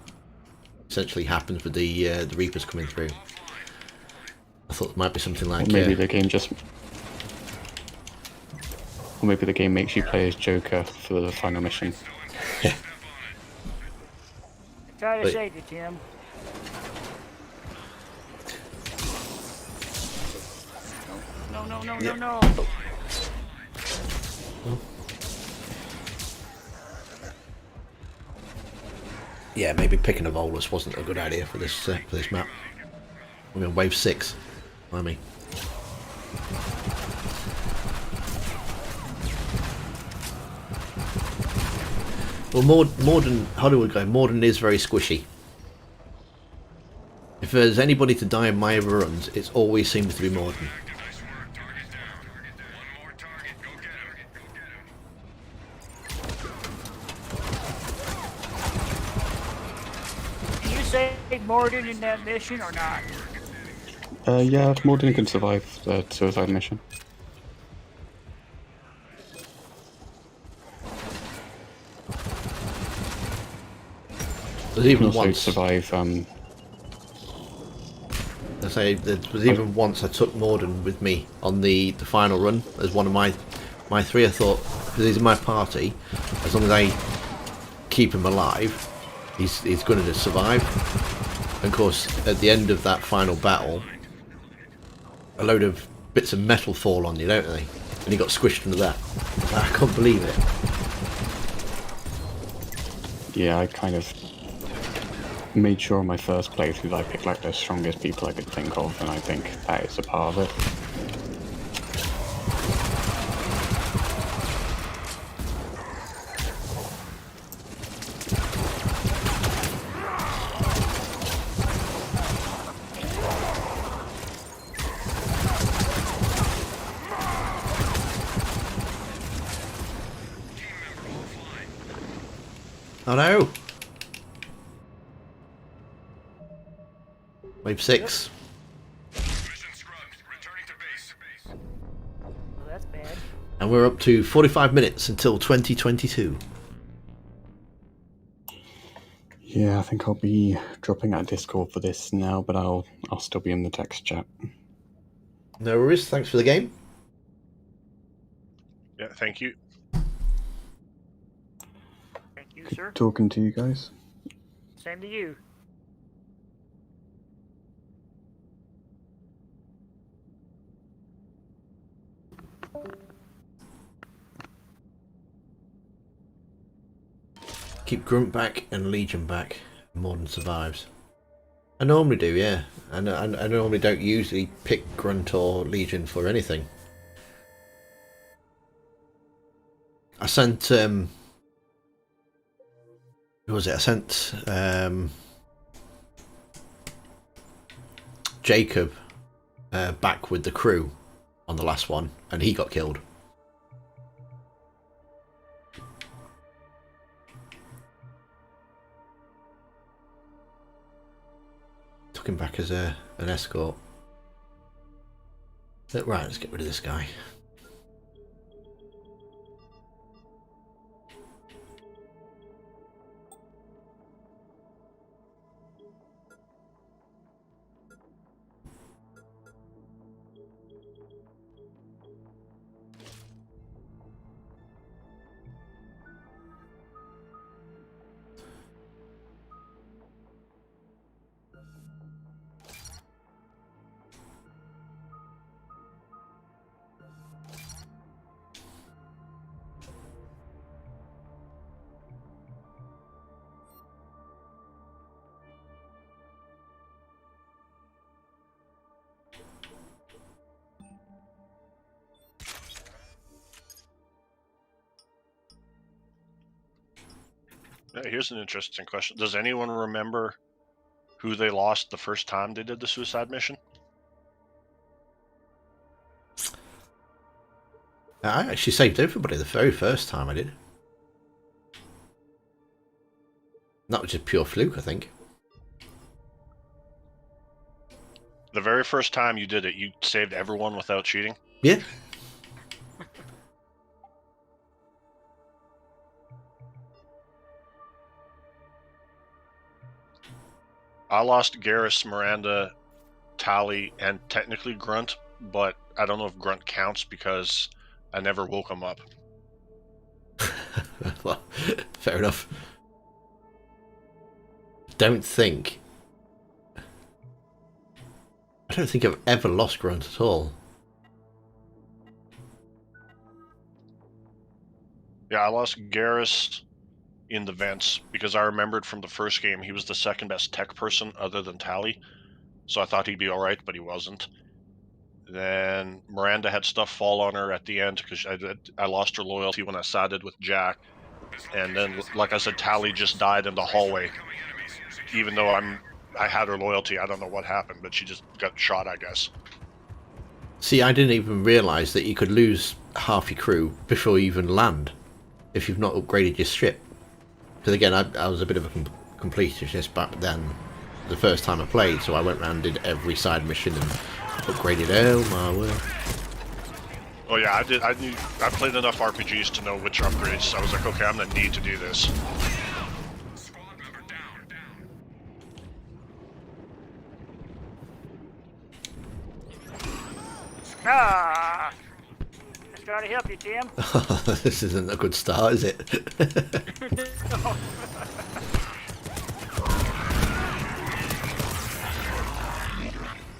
essentially happens with the Reapers coming through. I thought it might be something like Or maybe the game just... Or maybe the game makes you play as Joker for the final mission. Try to But- save you, Tim. No, no, no, no, no. Yeah, maybe picking a Volus wasn't a good idea for this map. We're on wave 6. I mean, well, Morden, how do we go? Morden is very squishy. If there's anybody to die in my runs, it always seems to be Morden. Nice work. Target down. One more target. Go get him. Can you save Morden in that mission or not? Yeah, Morden can survive the suicide mission. There's You can even also once. survive... I say there was even once I took Morden with me on the final run as one of my 3. I thought, because he's in my party, as long as I keep him alive, he's going to survive. And of course, at the end of that final battle, a load of bits of metal fall on you, don't they? And he got squished into that. I can't believe it. Yeah, I kind of made sure on my first playthrough that I picked like the strongest people I could think of, and I think that is a part of it. Oh no! Wave 6. Mission scrubbed. Returning to base. Well, that's bad. And we're up to 45 minutes until 2022. Yeah, I think I'll be dropping out of Discord for this now, but I'll still be in the text chat. No worries, thanks for the game. Yeah, thank you. Thank you, sir. Talking to you guys. Same to you. Keep Grunt back and Legion back. Morden survives. I normally do, yeah. And I normally don't usually pick Grunt or Legion for anything. I sent who was it? I sent Jacob back with the crew on the last one, and he got killed. Took him back as an escort. Right, let's get rid of this guy. Here's an interesting question. Does anyone remember who they lost the first time they did the suicide mission? I actually saved everybody the very first time I did. That was just pure fluke, I think. The very first time you did it, you saved everyone without cheating? Yeah. I lost Garrus, Miranda, Tally, and technically Grunt, but I don't know if Grunt counts because I never woke him up. Well, fair enough. I don't think I've ever lost Grunt at all. Yeah, I lost Garrus in the vents because I remembered from the first game he was the second best tech person other than Tally, so I thought he'd be alright, but he wasn't. Then Miranda had stuff fall on her at the end because I lost her loyalty when I sided with Jack. And then, like I said, Tally just died in the hallway. Even though I had her loyalty, I don't know what happened, but she just got shot, I guess. See, I didn't even realise that you could lose half your crew before you even land if you've not upgraded your ship. Because again, I was a bit of a completionist back then, the first time I played, so I went around and did every side mission and upgraded. Oh my word. Oh yeah, I did. I played enough RPGs to know which upgrades. So I was like, okay, I'm gonna need to do this. Squad member down. Ah! Just trying to help you, Tim. This isn't a good start, is it?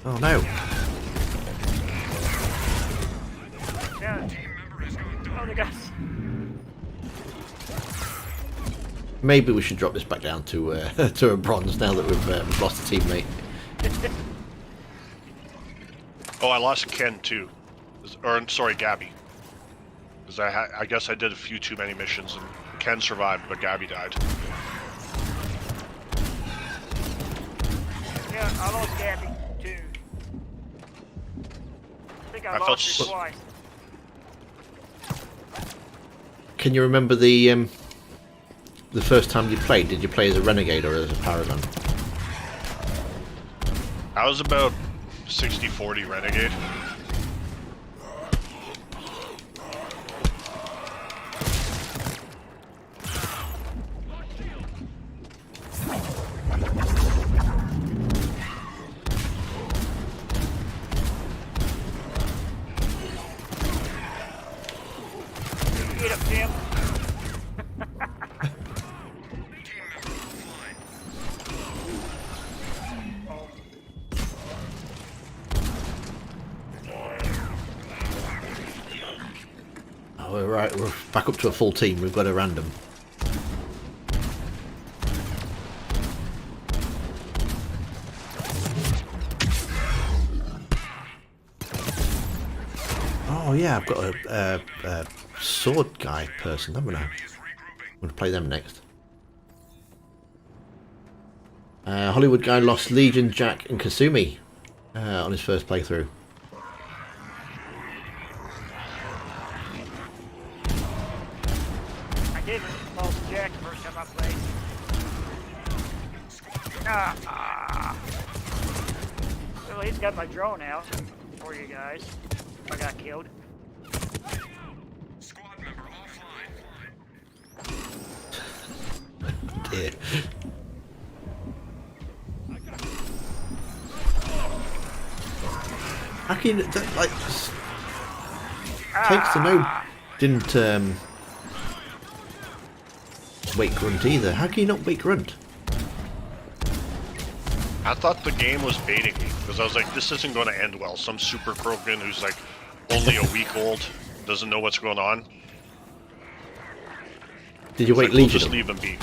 Oh no. Yeah. Oh, the guys. Maybe we should drop this back down to to a bronze now that we've lost a teammate. Oh, I lost Ken too, or sorry, Gabby. Because I guess I did a few too many missions and Ken survived, but Gabby died. Yeah, I lost Gabby, too. I think I I lost her felt twice. Can you remember the first time you played? Did you play as a renegade or as a paragon? I was about 60-40 renegade. Get up, Tim. Oh, we're right. We're back up to a full team. We've got a random. Oh yeah, I've got a sword guy person. I'm gonna play them next. Hollywood guy lost Legion, Jack, and Kasumi on his first playthrough. I did lose Jack the first time I played. Well, he's got my drone out for you guys. I got killed. Squad member offline. Dear. How can you, that, like, takes to know didn't wait grunt either. How can you not wait grunt? I thought the game was baiting me because I was like, this isn't going to end well. Some super Krogan who's like only a week old doesn't know what's going on. Did you It's wait like, we'll Legion? just leave them be.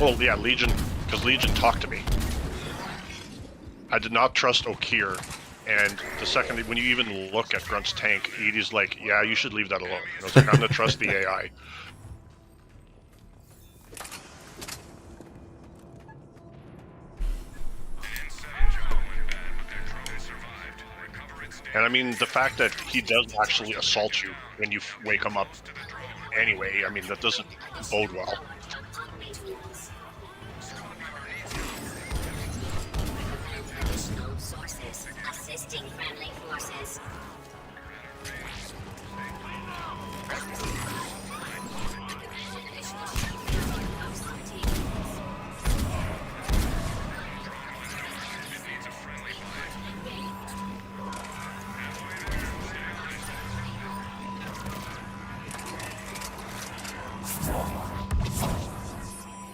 Oh yeah, Legion, because Legion talked to me. I did not trust Okir, and the second when you even look at Grunt's tank, Edie's like, yeah, you should leave that alone. And I was like, I'm gonna trust the AI. And I mean, the fact that he does actually assault you when you wake him up anyway, I mean, that doesn't bode well. Sources assisting friendly forces.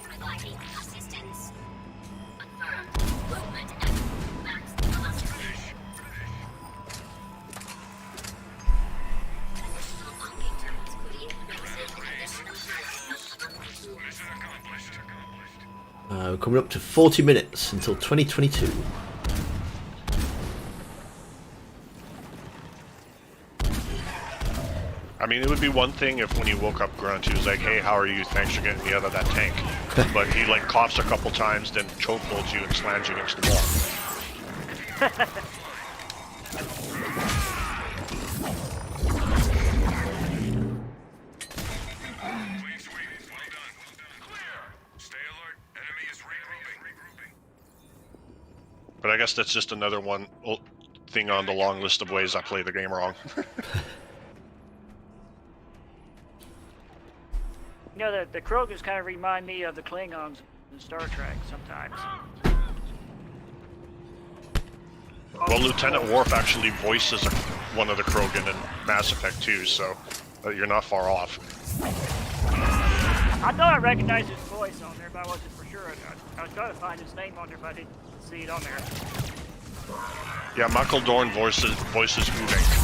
Providing assistance. Confirmed. Movement at max velocity. Additional on-gate turrets could even represent additional threats. Mission accomplished. We're coming up to 40 minutes until 2022. I mean, it would be one thing if when you woke up Grunt, he was like, hey, how are you? Thanks for getting me out of that tank. But he like coughs a couple times, then chokeholds you and slams you against the wall. Clean sweep. Well done. Clear. Stay alert. Enemy is regrouping. But I guess that's just another thing on the long list of ways I play the game wrong. You know, the Krogans kind of remind me of the Klingons in Star Trek sometimes. Well, Lieutenant Worf actually voices one of the Krogan in Mass Effect 2, so you're not far off. I thought I recognized his voice on there, but I wasn't for sure. I was trying to find his name on there, but I didn't see it on there. Yeah, Michael Dorn voices Uvink.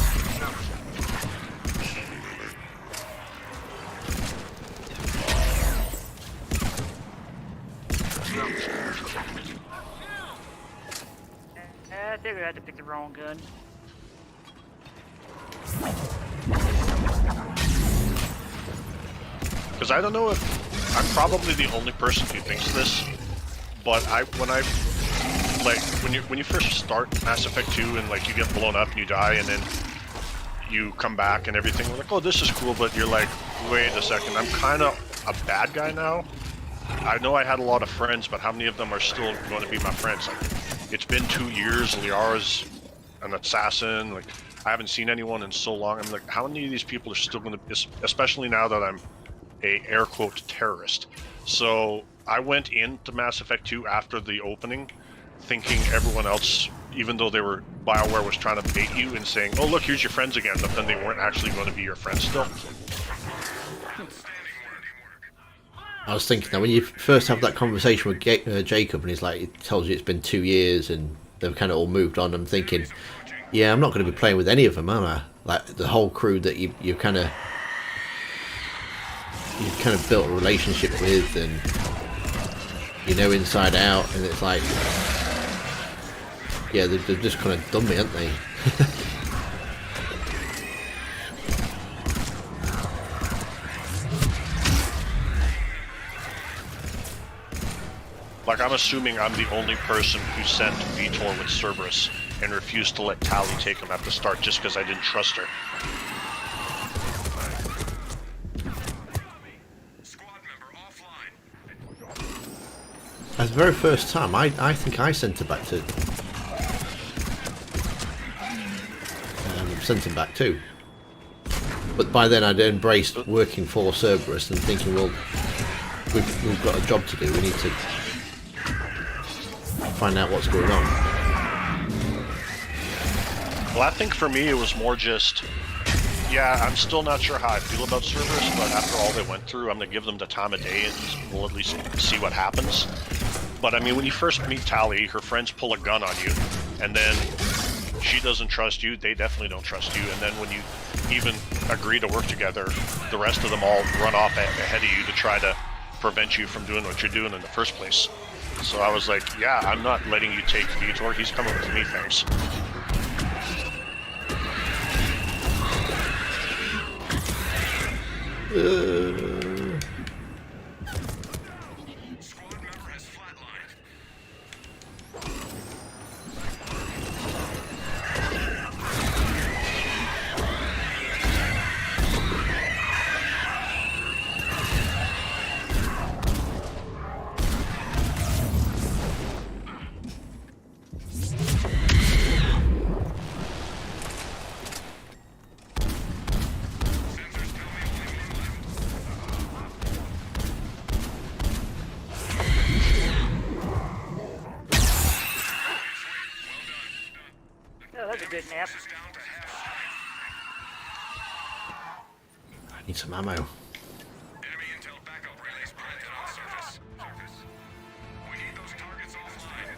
I think I had to pick the wrong gun. Because I don't know if I'm probably the only person who thinks this, but when you first start Mass Effect 2 and like you get blown up and you die and then you come back and everything, we're like, oh, this is cool, but you're like, wait a second, I'm kind of a bad guy now. I know I had a lot of friends, but how many of them are still going to be my friends? Like, it's been 2 years. Liara's an assassin. Like, I haven't seen anyone in so long. I'm like, how many of these people are still going to, especially now that I'm a air quote terrorist. So I went into Mass Effect 2 after the opening, thinking everyone else, even though BioWare was trying to bait you and saying, oh look, here's your friends again, but then they weren't actually going to be your friends still. I was thinking that when you first have that conversation with Jacob and he's like, he tells you it's been 2 years and they've kind of all moved on, I'm thinking, yeah, I'm not going to be playing with any of them, am I? Like the whole crew that you've kind of built a relationship with and you know inside out, and it's like, yeah, they've just kind of done me, haven't they? Like, I'm assuming I'm the only person who sent Vitor with Cerberus and refused to let Tali take him at the start just because I didn't trust her. Squad member offline. That's the very first time I think I sent her back to sent him back too. But by then I'd embraced working for Cerberus and thinking, well, we've got a job to do. We need to find out what's going on. Well, I think for me it was more just, yeah, I'm still not sure how I feel about Cerberus, but after all they went through, I'm going to give them the time of day and we'll at least see what happens. But I mean, when you first meet Tali, her friends pull a gun on you, and then she doesn't trust you, they definitely don't trust you, and then when you even agree to work together, the rest of them all run off ahead of you to try to prevent you from doing what you're doing in the first place. So I was like, yeah, I'm not letting you take Vitor, he's coming with me, thanks. Squad member has flatlined. good nap. I need some ammo. Enemy intel backup relays planted on surface. We need those targets offline.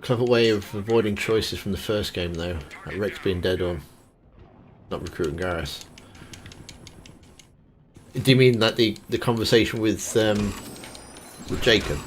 Clever way of avoiding choices from the first game, though. Like Rex being dead on, not recruiting Garrus. Do you mean that the conversation with Jacob?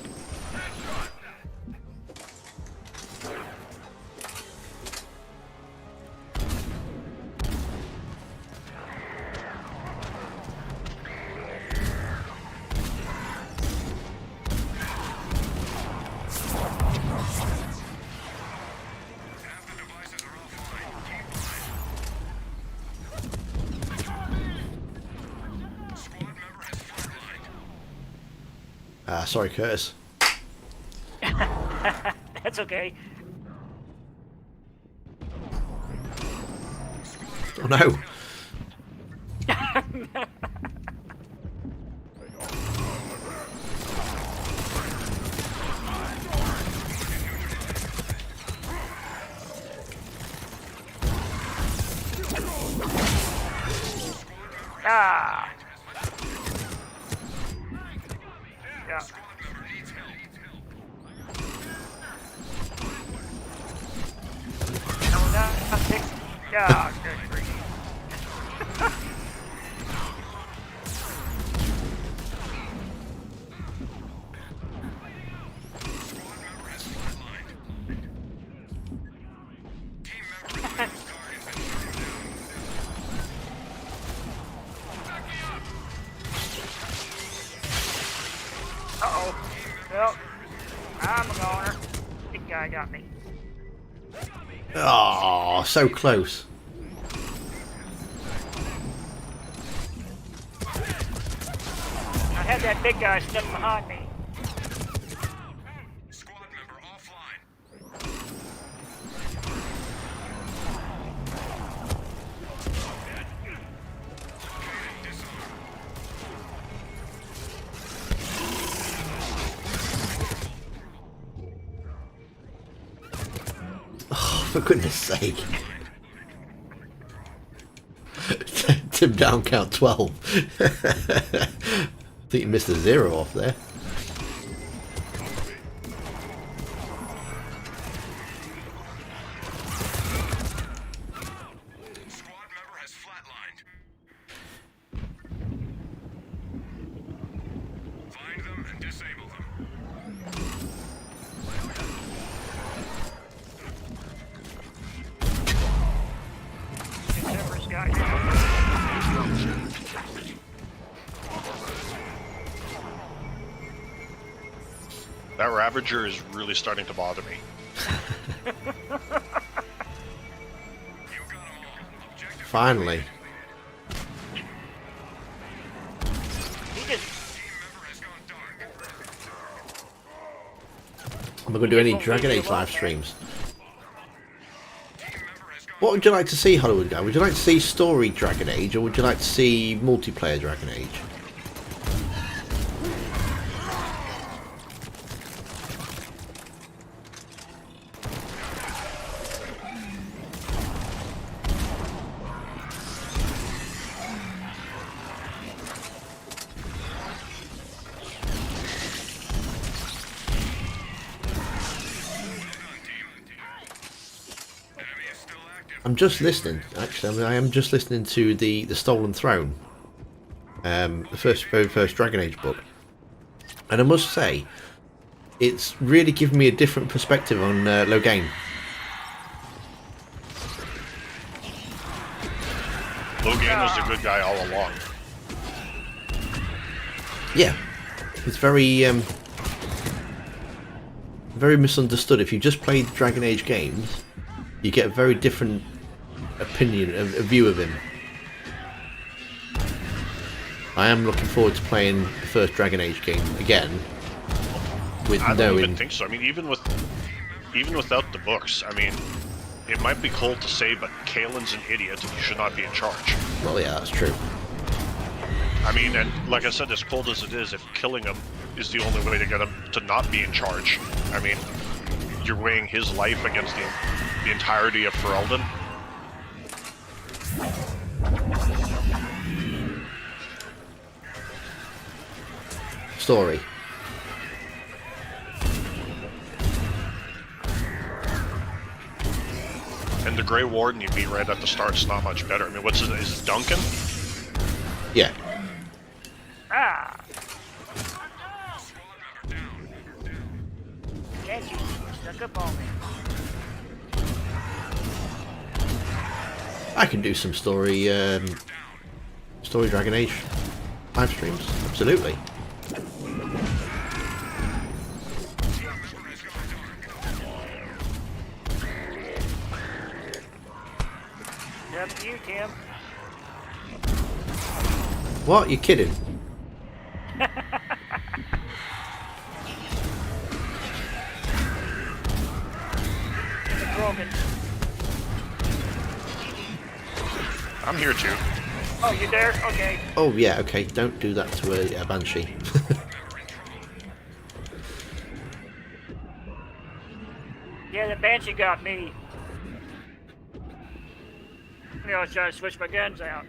Sorry, Curtis. That's okay. Oh no! Ah. Yeah. No, not pick. Yeah, good grief. Uh-oh. Well, I'm a goner. Big guy got me. Oh, so close. I had that big guy stuck behind me. Squad member offline. Oh, for goodness sake. Tim down count 12. I think you missed a 0 off there. Squad member has flatlined. Find them and disable them. Whoever's got you. That Ravager is really starting to bother me. Finally. He just Am I going to do any Dragon Age live streams? What would you like to see, Hollywood Guy? Would you like to see story Dragon Age, or would you like to see multiplayer Dragon Age? I'm just listening, actually. I am just listening to the Stolen Throne, the very first Dragon Age book, and I must say, it's really given me a different perspective on Loghain. Loghain was the good guy all along. Yeah, it's very very misunderstood. If you just played Dragon Age games, you get a very different opinion, a view of him. I am looking forward to playing the first Dragon Age game again. With I don't knowing, even think so. I mean, even without the books, I mean, it might be cold to say, but Kaelin's an idiot and he should not be in charge. well, yeah, that's true. I mean, and like I said, as cold as it is, if killing him is the only way to get him to not be in charge. I mean, you're weighing his life against the entirety of Ferelden. Story. And the Grey Warden you beat right at the start's not much better. I mean, what's his name? Is it Duncan? Yeah. Ah! Can't you stuck up on me? I can do some story Dragon Age live streams. Absolutely. It's up to you, Tim. What? You kidding? It's broken. I'm here too. Oh, you there? Okay. Oh yeah, okay. Don't do that to a Banshee. Yeah, the Banshee got me. You know, I was trying to switch my guns out.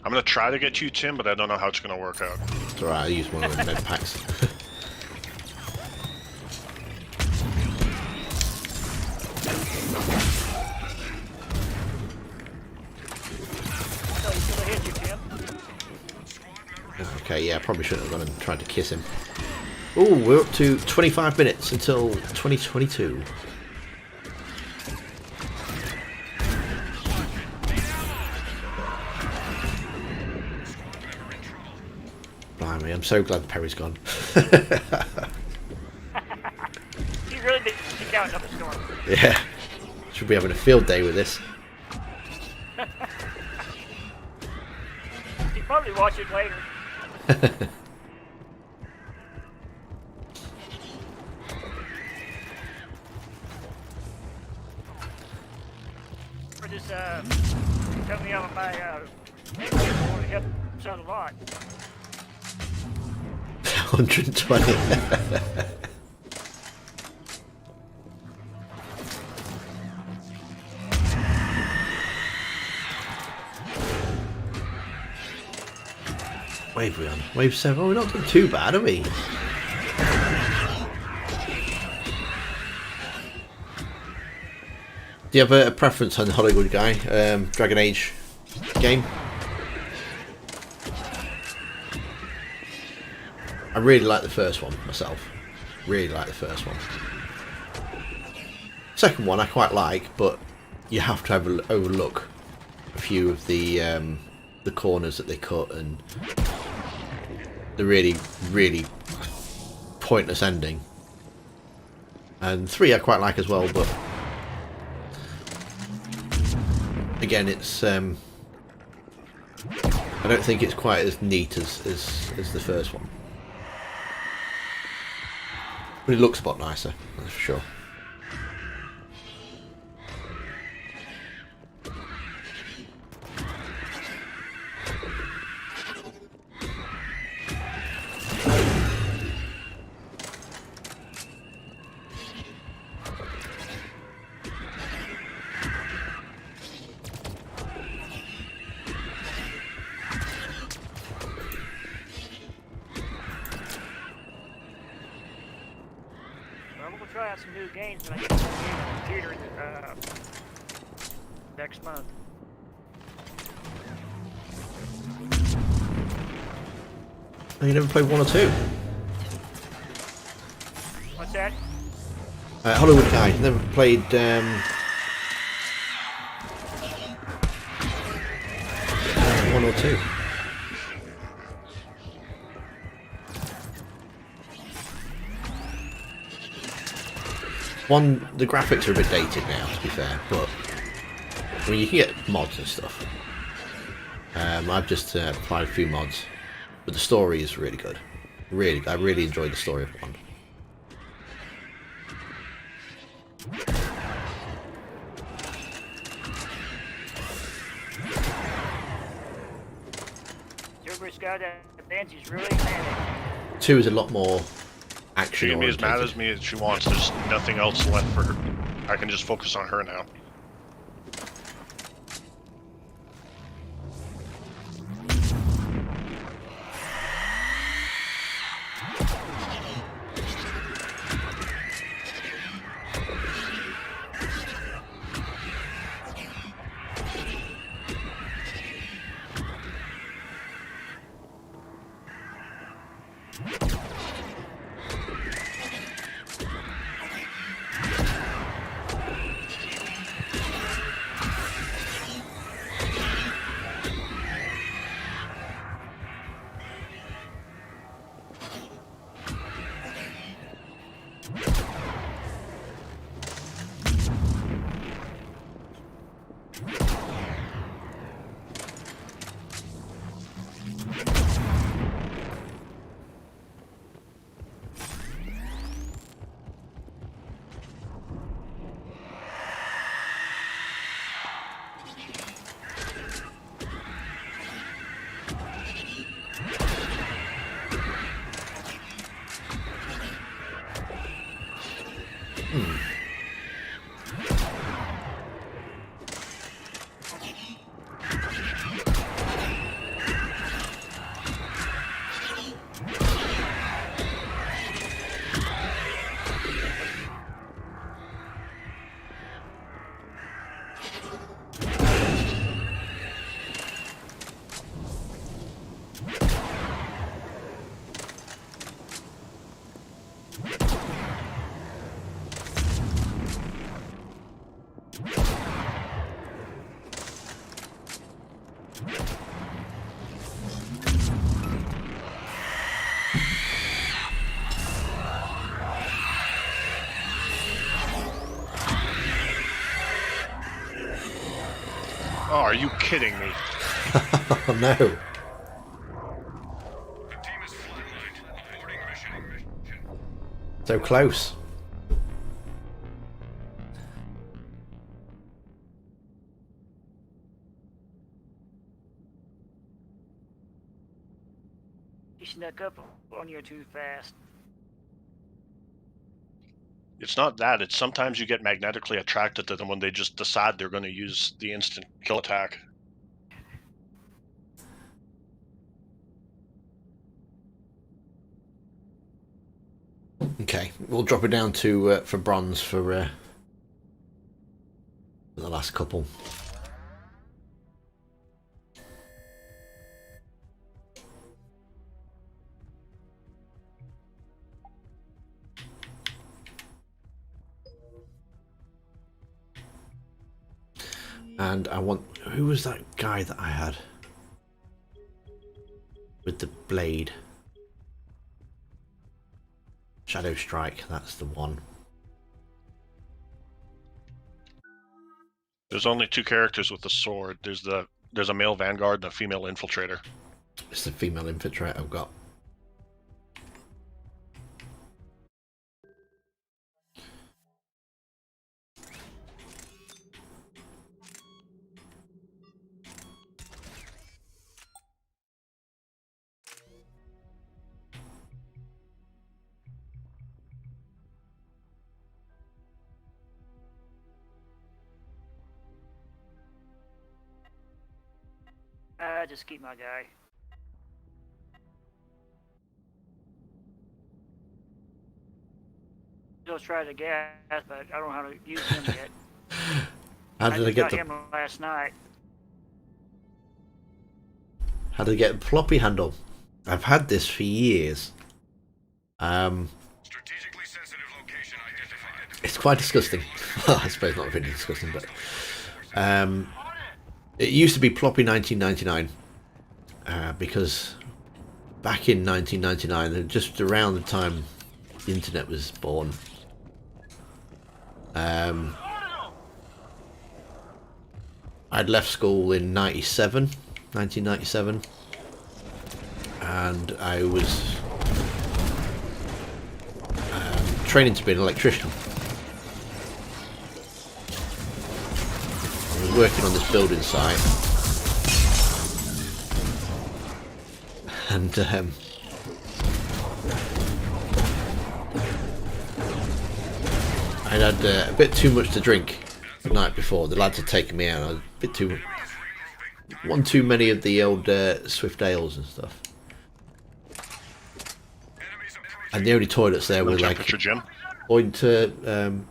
I'm gonna try to get you, Tim, but I don't know how it's gonna work out. It's alright, I use one of the med packs. So he's gonna hit you, Tim. Okay, yeah, I probably shouldn't have gone and tried to kiss him. Oh, we're up to 25 minutes until 2022. Blimey, I'm so glad Perry's gone. He really did kick out another storm. Yeah, should be having a field day with this. He'll probably watch it later. For this, coming out of my, it helps out a lot. 120. Wave we on? Wave 7? Oh, we're not doing too bad, are we? Do you have a preference on Hollywood Guy? Dragon Age game? I really like the first one myself. Really like the first one. Second one I quite like, but you have to overlook a few of the corners that they cut and the really, really pointless ending. And 3 I quite like as well, but again, it's I don't think it's quite as neat as the first one. But it looks a lot nicer, that's for sure. Well, we'll try out some new games when I get the computer next month. Oh, you never played 1 or 2? What's that? Hollywood Guy, never played 1 or 2. One, the graphics are a bit dated now, to be fair, but I mean you can get mods and stuff. I've just applied a few mods, but the story is really good. Really, I really enjoyed the story of 1. God, that Banshee's really mad. 2 is a lot more action She can be as mad oriented. as me as she wants. There's nothing else left for her. I can just focus on her now. Oh, are you kidding me? Oh no. The team is flatlined. Aborting mission. So close. He snuck up on you too fast. It's not that. It's sometimes you get magnetically attracted to them when they just decide they're going to use the instant kill attack. Okay, we'll drop it down to for bronze for the last couple. And I want... Who was that guy that I had? With the blade. Shadow Strike, that's the one. There's only 2 characters with the sword. There's a male vanguard and a female infiltrator. It's the female infiltrator I've got. Just keep my guy. Still try to gas, but I don't know how to use him yet. How did I just get got the... him last night. How did I get the floppy handle? I've had this for years. Strategically sensitive location identified. It's quite disgusting. Well, I suppose not really disgusting, but it used to be Ploppy 1999 because back in 1999, just around the time the internet was born, I'd left school in 1997, and I was training to be an electrician. working on this building site. And I'd had a bit too much to drink the night before. The lads had taken me out. I was a bit one too many of the old Swift ales and stuff. And the only toilets there were like Temperature, Jim. going to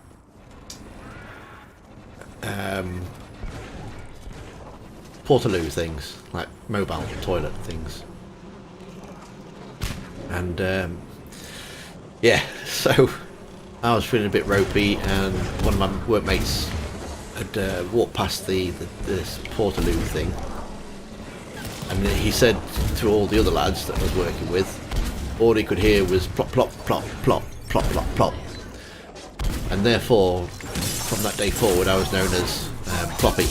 Portaloo things, like mobile toilet things. And yeah, so I was feeling a bit ropey, and one of my workmates had walked past this Portaloo thing, and he said to all the other lads that I was working with, all he could hear was plop plop plop plop plop plop plop, and therefore from that day forward I was known as Ploppy.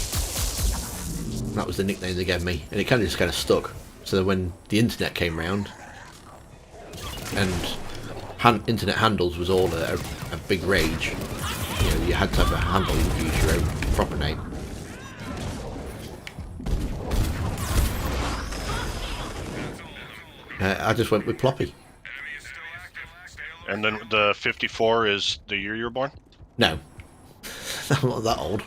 That was the nickname they gave me, and it kind of stuck. So when the internet came round, and internet handles was all a big rage, you know, you had to have a handle to use your own proper name. I just went with Ploppy. And then the 54 is the year you were born? No, I'm not that old.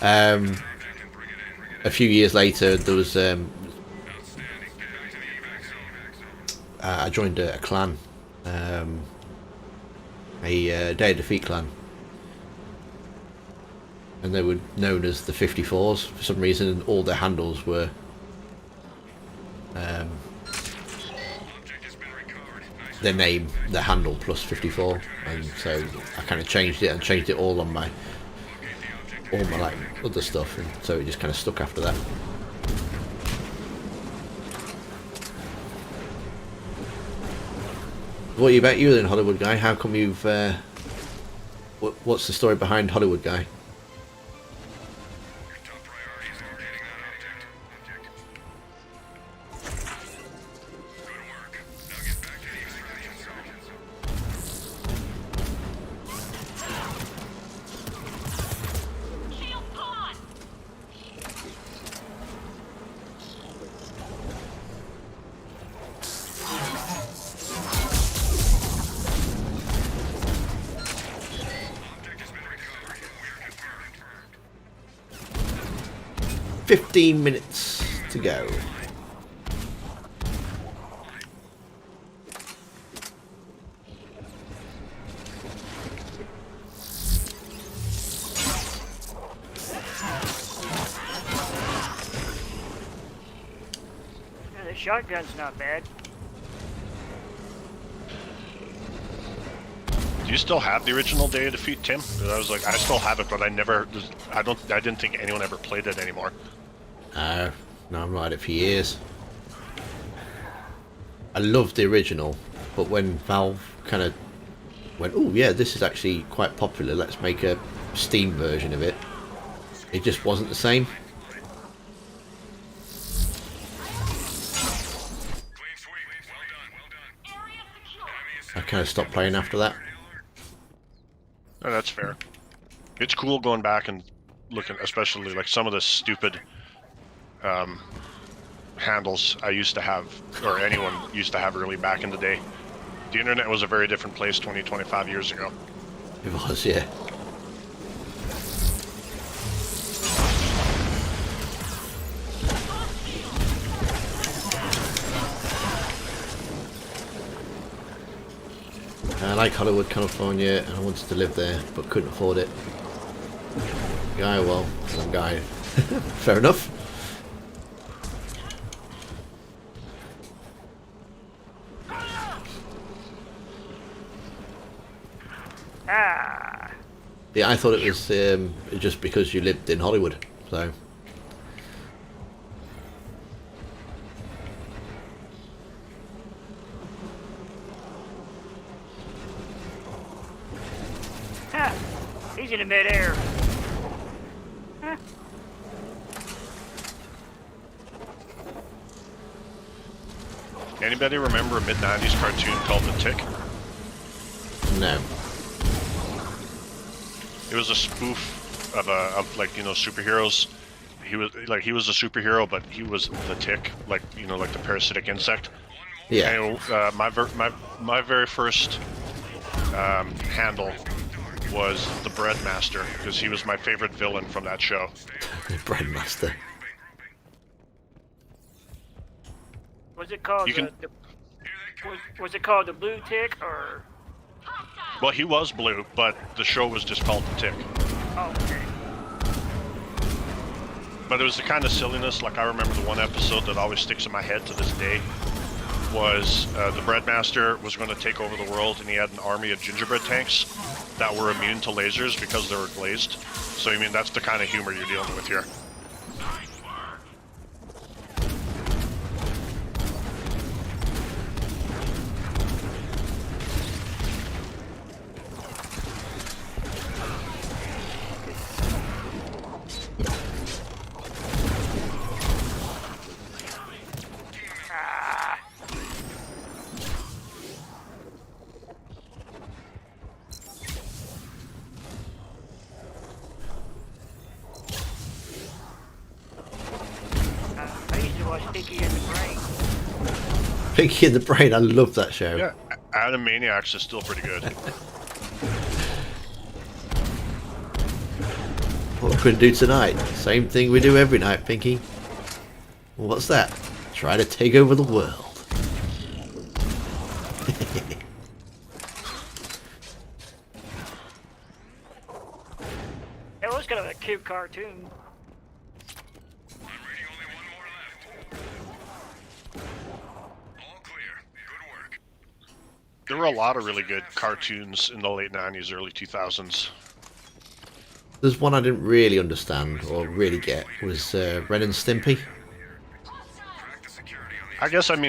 A few years later, there was I joined a clan, a Day of Defeat clan, and they were known as the 54s for some reason, and all their handles were their name, their handle plus 54, and so I kind of changed it all on my like other stuff, and so it just kind of stuck after that. What about you then, Hollywood Guy? How come you've what's the story behind Hollywood Guy? Your top priority is locating that object. Good work. Now get back to the extraction zone. Shield on! 15 minutes to go. Yeah, the shotgun's not bad. Do you still have the original Day of Defeat, Tim? 'Cause I was like, I still have it, but I didn't think anyone ever played it anymore. No, I'm not had it for years. I loved the original, but when Valve kind of went, oh yeah, this is actually quite popular, let's make a Steam version of it, it just wasn't the same. Clean sweep. Well done. Area secure. I kind of stopped playing after that. Oh, that's fair. It's cool going back and looking, especially like some of the stupid handles I used to have, or anyone used to have really back in the day. The internet was a very different place 20, 25 years ago. It was, yeah. I like Hollywood, California, and I wanted to live there, but couldn't afford it. Guy, well, I'm guy. Fair enough. Ah, Yeah, I thought it was just because you lived in Hollywood, so. ha! He's in the midair. Huh. Anybody remember a mid-90s cartoon called The Tick? No. It was a spoof of like, you know, superheroes, he was a superhero, but he was the tick, like the parasitic insect. Yeah. And my very first handle was the Breadmaster, because he was my favorite villain from that show. Breadmaster. Was it called You can- was it called the Blue Tick or? Well, he was blue, but the show was just called the Tick. Oh, okay. But it was the kind of silliness. Like, I remember the one episode that always sticks in my head to this day was the Breadmaster was going to take over the world, and he had an army of gingerbread tanks that were immune to lasers because they were glazed. So, I mean, that's the kind of humor you're dealing with here. I used to watch Pinky and the Brain. Pinky in the Brain. I love that show. Yeah, Animaniacs is still pretty good. What we're going to do tonight? Same thing we do every night, Pinky. What's that? Try to take over the world. It was kind of a cute cartoon. I'm reading only one more left. All clear. Good work. There were a lot of really good cartoons in the late 90s, early 2000s. There's one I didn't really understand or really get was Ren and Stimpy. Crack the security on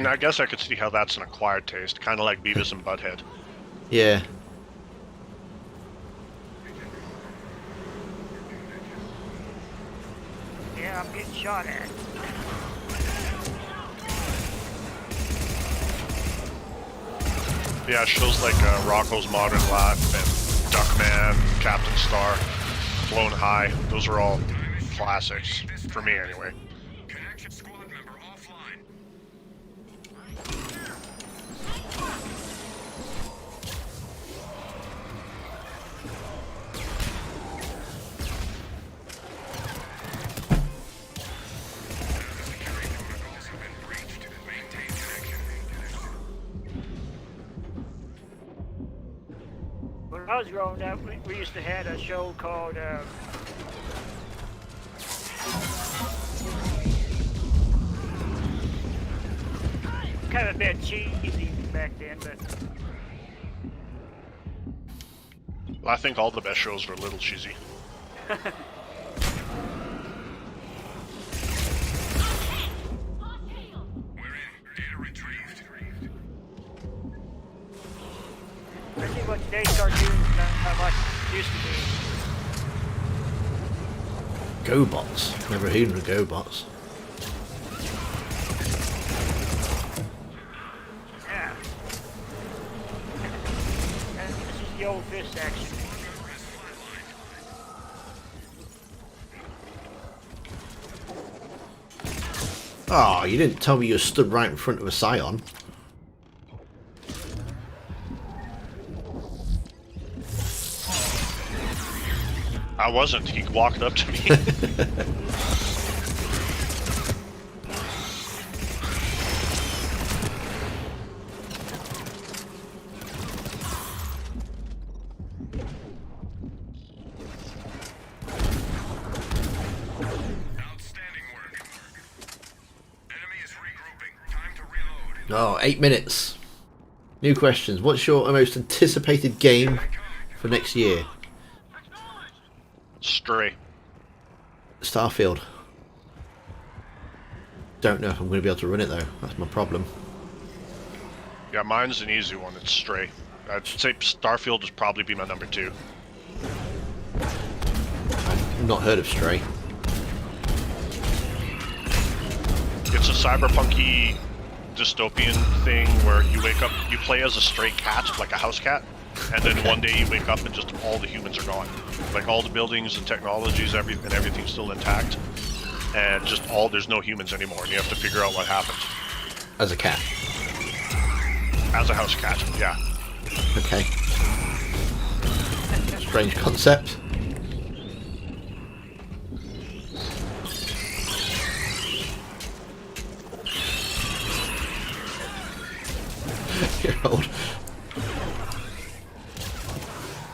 the I guess I could see how that's an acquired taste, kind of like Beavis and Butthead. Yeah. Yeah, I'm getting shot at. Yeah, shows like Rocko's Modern Life and Duckman, Captain Star, Flown High. Those are all classics, for me anyway. connection squad member offline. Security protocols have been breached. Maintain connection. When I was growing up, we used to have a show called kind of a bit cheesy back then, but Well, I think all the best shows were a little cheesy. We're in. Data retrieved. I see what today's cartoons not like it used to be. GoBots. Never heard of GoBots. Yeah. And this is the old fist action. Oh, you didn't tell me you stood right in front of a Scion. I wasn't. He walked up to me. Outstanding work. Enemy is regrouping. Time to reload. Oh, 8 minutes. New questions. What's your most anticipated game for next year? Stray. Starfield. Don't know if I'm going to be able to run it though. That's my problem. Yeah, mine's an easy one. It's Stray. I'd say Starfield would probably be my number 2. I've not heard of Stray. It's a cyberpunky dystopian thing where you wake up, you play as a stray cat, like a house cat, and then one day you wake up and just all the humans are gone. Like all the buildings and technologies, everything's still intact. and just there's no humans anymore, and you have to figure out what happened. As a cat. As a house cat, yeah. Okay. Strange concept. You're old.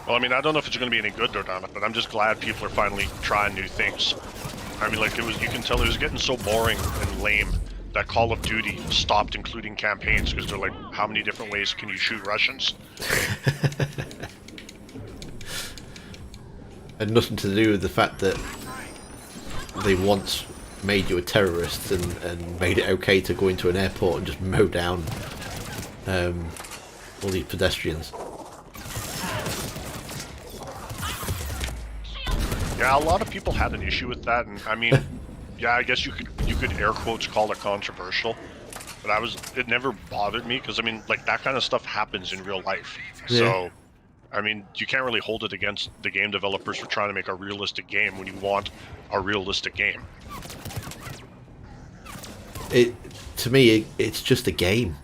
Well, I mean, I don't know if it's going to be any good or not, but I'm just glad people are finally trying new things. I mean, like, you can tell it was getting so boring and lame that Call of Duty stopped including campaigns because they're like, how many different ways can you shoot Russians? And nothing to do with the fact that they once made you a terrorist and made it okay to go into an airport and just mow down all these pedestrians. Yeah, a lot of people had an issue with that, and I mean, yeah, I guess you could air quotes call it controversial, but it never bothered me because I mean, like, that kind of stuff happens in real life. Yeah. So, I mean, you can't really hold it against the game developers for trying to make a realistic game when you want a realistic game. To me, it's just a game.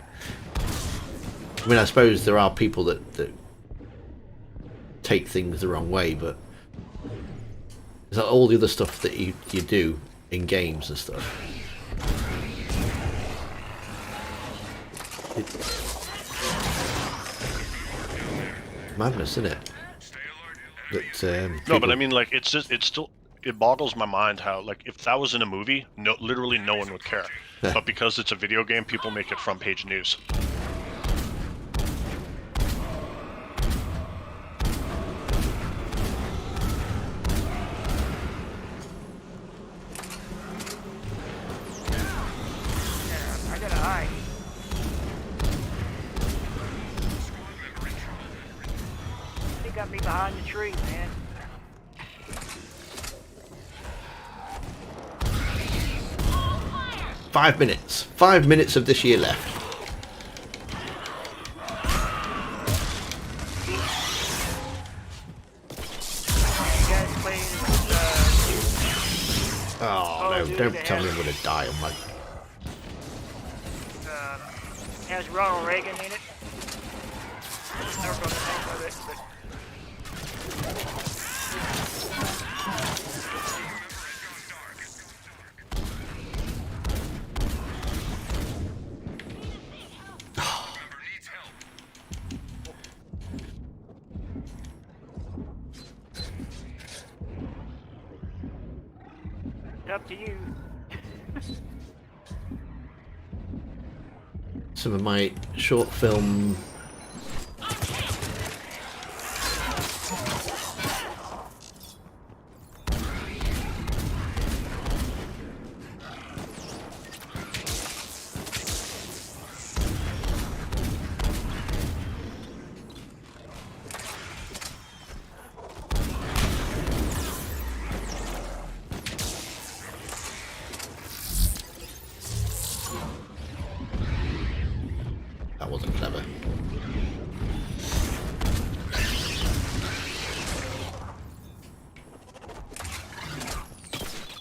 I mean, I suppose there are people that take things the wrong way, but there's all the other stuff that you do in games and stuff. Madness, isn't it? That, No, but I mean, like, it's still, it boggles my mind how, like, if that was in a movie, literally no one would care. But because it's a video game, people make it front page news. I gotta hide. He got me behind the tree, man. Five minutes. 5 minutes of this year left. You guys playing Oh no! dude, Don't it tell me has- I'm gonna die on my. has Ronald Reagan in it. Never got the name of it, but it's up to you. Some of my short film that wasn't clever.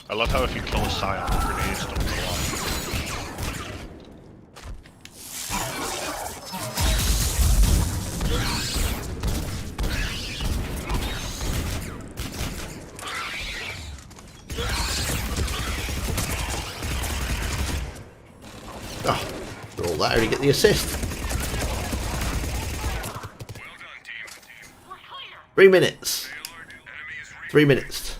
I love how if you kill a Scion, the grenades don't go off. Oh, for all that, I only get the assist. 3 minutes. 3 minutes.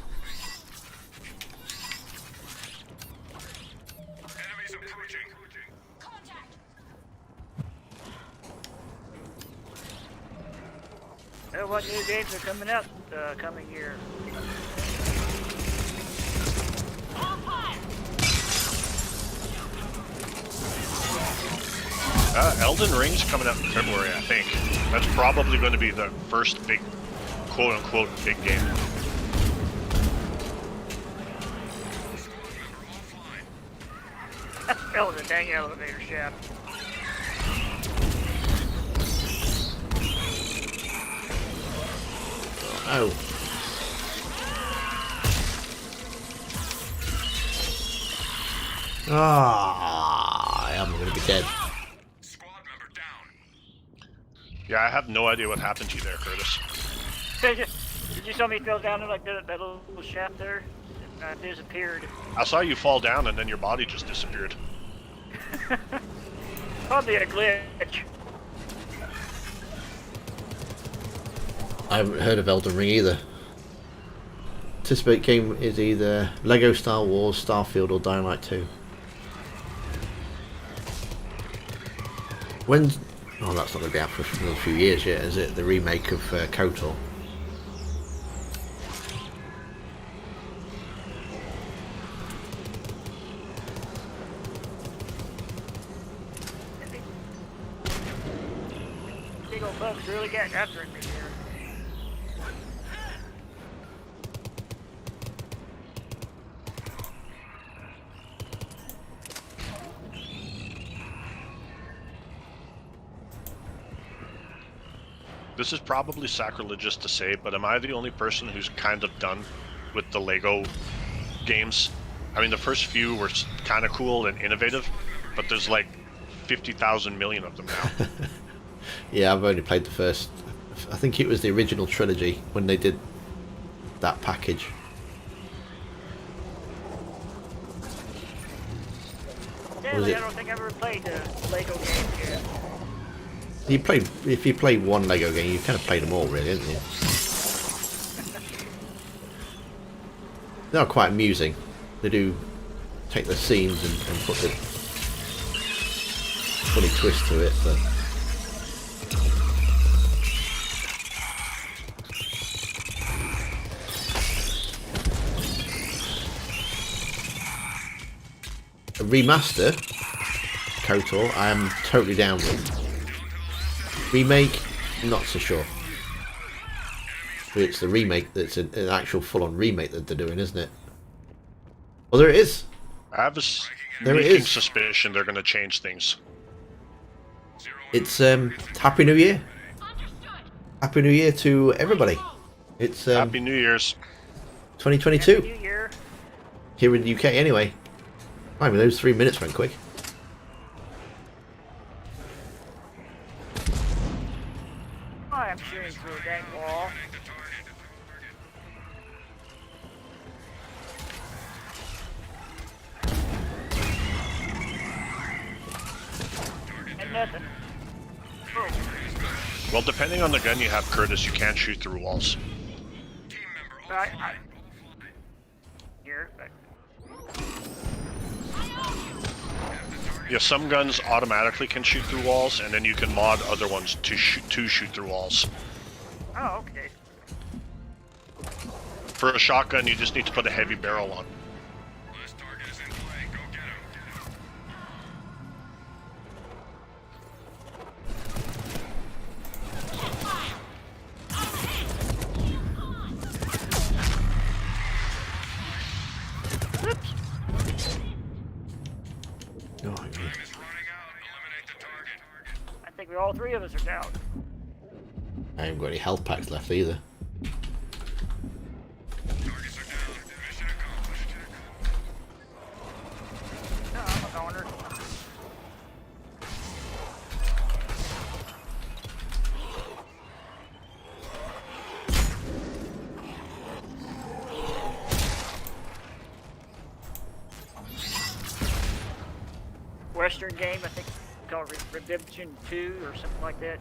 Enemies approaching. What new games are coming out coming year? Elden Ring's coming out in February, I think. That's probably going to be the first big, quote-unquote, big game. Fell in the dang elevator shaft. Oh. Ah, I'm going to be dead. Squad member down. Yeah, I have no idea what happened to you there, Curtis. Did you saw me fell down in like that little shaft there? Disappeared. I saw you fall down and then your body just disappeared. Probably a glitch. I haven't heard of Elden Ring either. Anticipate game is either Lego Star Wars, Starfield, or Dying Light 2. When's... Oh, that's not going to be out for another few years yet, is it? The remake of KOTOR. Big old bugs really getting after me here. This is probably sacrilegious to say, but am I the only person who's kind of done with the Lego games? I mean, the first few were kind of cool and innovative, but there's like 50,000 million of them now. Yeah, I've only played the first... I think it was the original trilogy when they did that package. Sadly, it- I don't think I've ever played the Lego games yet. You played... If you played one Lego game, you kind of played them all, really, didn't you? They are quite amusing. They do take the scenes and put the funny twist to it, but... A remaster, KOTOR, I am totally down with. Remake, not so sure. But it's the remake that's an actual full-on remake that they're doing, isn't it? Well, there it is. I have a There it sneaking is. suspicion they're going to change things. It's Happy New Year. Happy New Year to everybody. It's Happy New Year's. 2022 New Year. here in the UK anyway. I mean, those 3 minutes went quick. I am shooting through a dang wall. And nothing. Oh, Well, depending on the gun you have, Curtis, you can't shoot through walls. here, but Yeah, some guns automatically can shoot through walls, and then you can mod other ones to shoot through walls. oh, okay. For a shotgun, you just need to put a heavy barrel on. Last target is in play. Go get him. Oh, yeah. Time is running out. Eliminate the target. I think all three of us are down. I haven't got any health packs left either. Targets are down. Mission accomplished. No, I'm a goner. Western game, I think, called Redemption 2 or something like that.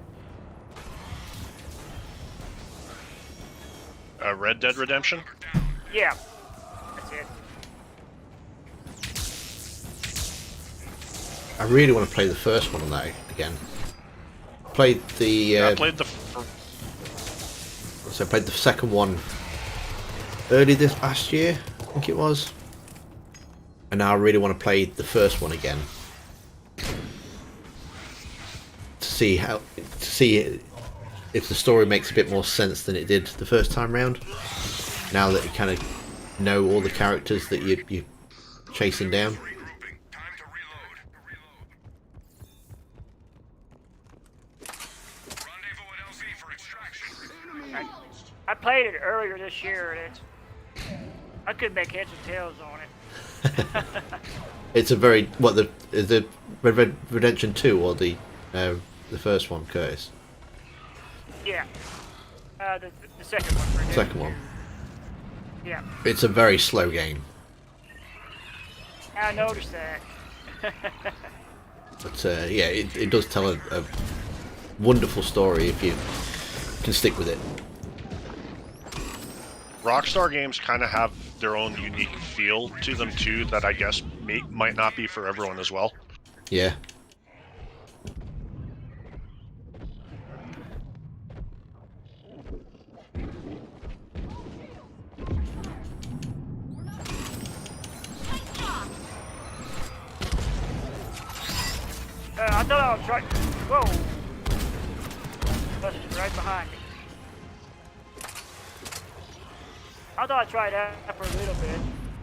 Red Dead Redemption? Yeah, that's it. I really want to play the first one on that again. Played the I played the. so I played the second one early this last year, I think it was. And now I really want to play the first one again. To see if the story makes a bit more sense than it did the first time round. Now that you kind of know all the characters that you're chasing down. Regrouping. Time to reload. Rendezvous at LZ for extraction. I played it earlier this year, and I couldn't make heads or tails on it. It's a very what the is the Red Red Redemption 2 or the first one, Curtis? Yeah. The second one. For Second one. Yeah. It's a very slow game, I noticed that. but yeah, it does tell a wonderful story if you can stick with it. Rockstar games kind of have their own unique feel to them too that I guess might not be for everyone as well. Yeah. I thought I was right. Whoa! Busted right behind me. I thought I tried that for a little bit.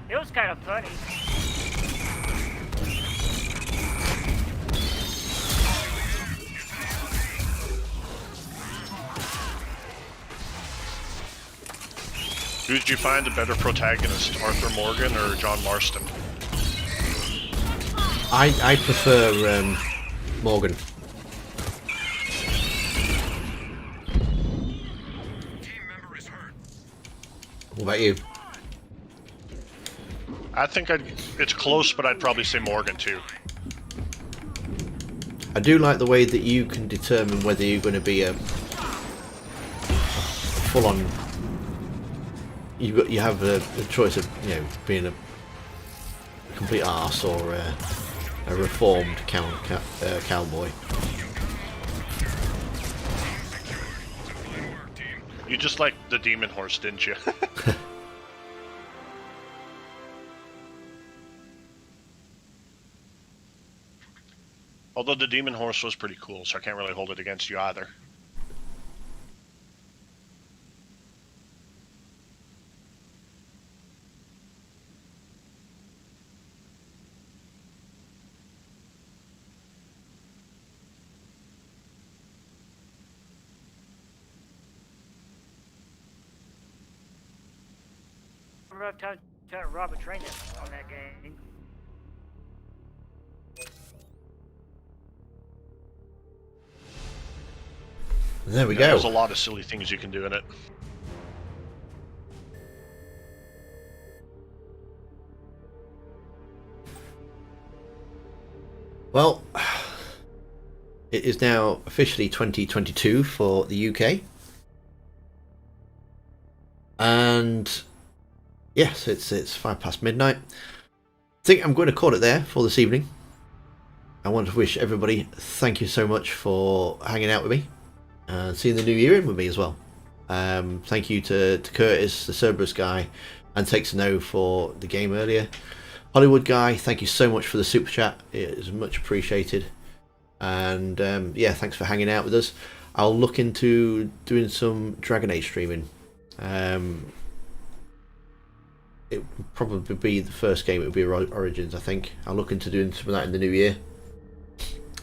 It was kind of funny. Who did you find a better protagonist, Arthur Morgan or John Marston? I prefer Morgan. Team member is hurt. What about you? I think it's close, but I'd probably say Morgan too. I do like the way that you can determine whether you're going to be a full-on. You have a choice of being a complete arse or a reformed cowboy. You just like the Demon Horse, didn't you? Although the Demon Horse was pretty cool, so I can't really hold it against you either. Rough time trying to rob a train on that game. There we Yeah, go. there's a lot of silly things you can do in it. Well, it is now officially 2022 for the UK. And yes, it's 5 past midnight. I think I'm going to call it there for this evening. I want to wish everybody thank you so much for hanging out with me and seeing the new year in with me as well. Thank you to Curtis, the Cerberus guy, and Takes to Know for the game earlier. Hollywood guy, thank you so much for the super chat. It is much appreciated. And yeah, thanks for hanging out with us. I'll look into doing some Dragon Age streaming. It would probably be the first game. It would be Origins, I think. I'll look into doing some of that in the new year.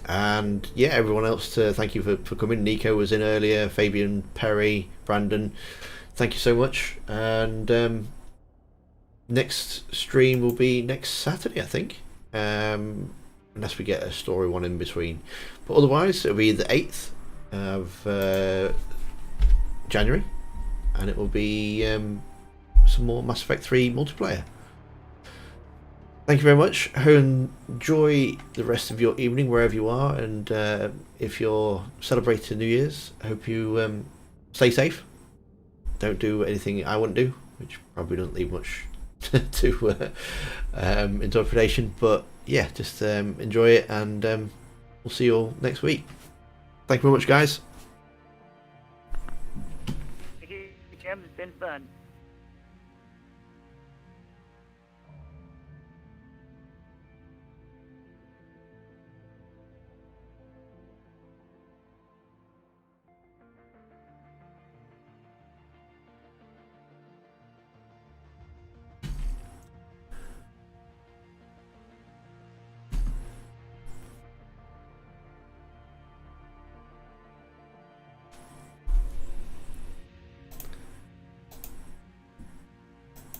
And yeah, everyone else, thank you for coming. Nico was in earlier, Fabian, Perry, Brandon, thank you so much. And next stream will be next Saturday, I think, unless we get a story one in between. But otherwise, it'll be the 8th of January, and it will be some more Mass Effect 3 multiplayer. Thank you very much. Enjoy the rest of your evening wherever you are, and if you're celebrating New Year's, I hope you stay safe. Don't do anything I wouldn't do, which probably doesn't leave much to interpretation. But yeah, just enjoy it, and we'll see you all next week. Thank you very much, guys. Thank you, Jim. It's been fun.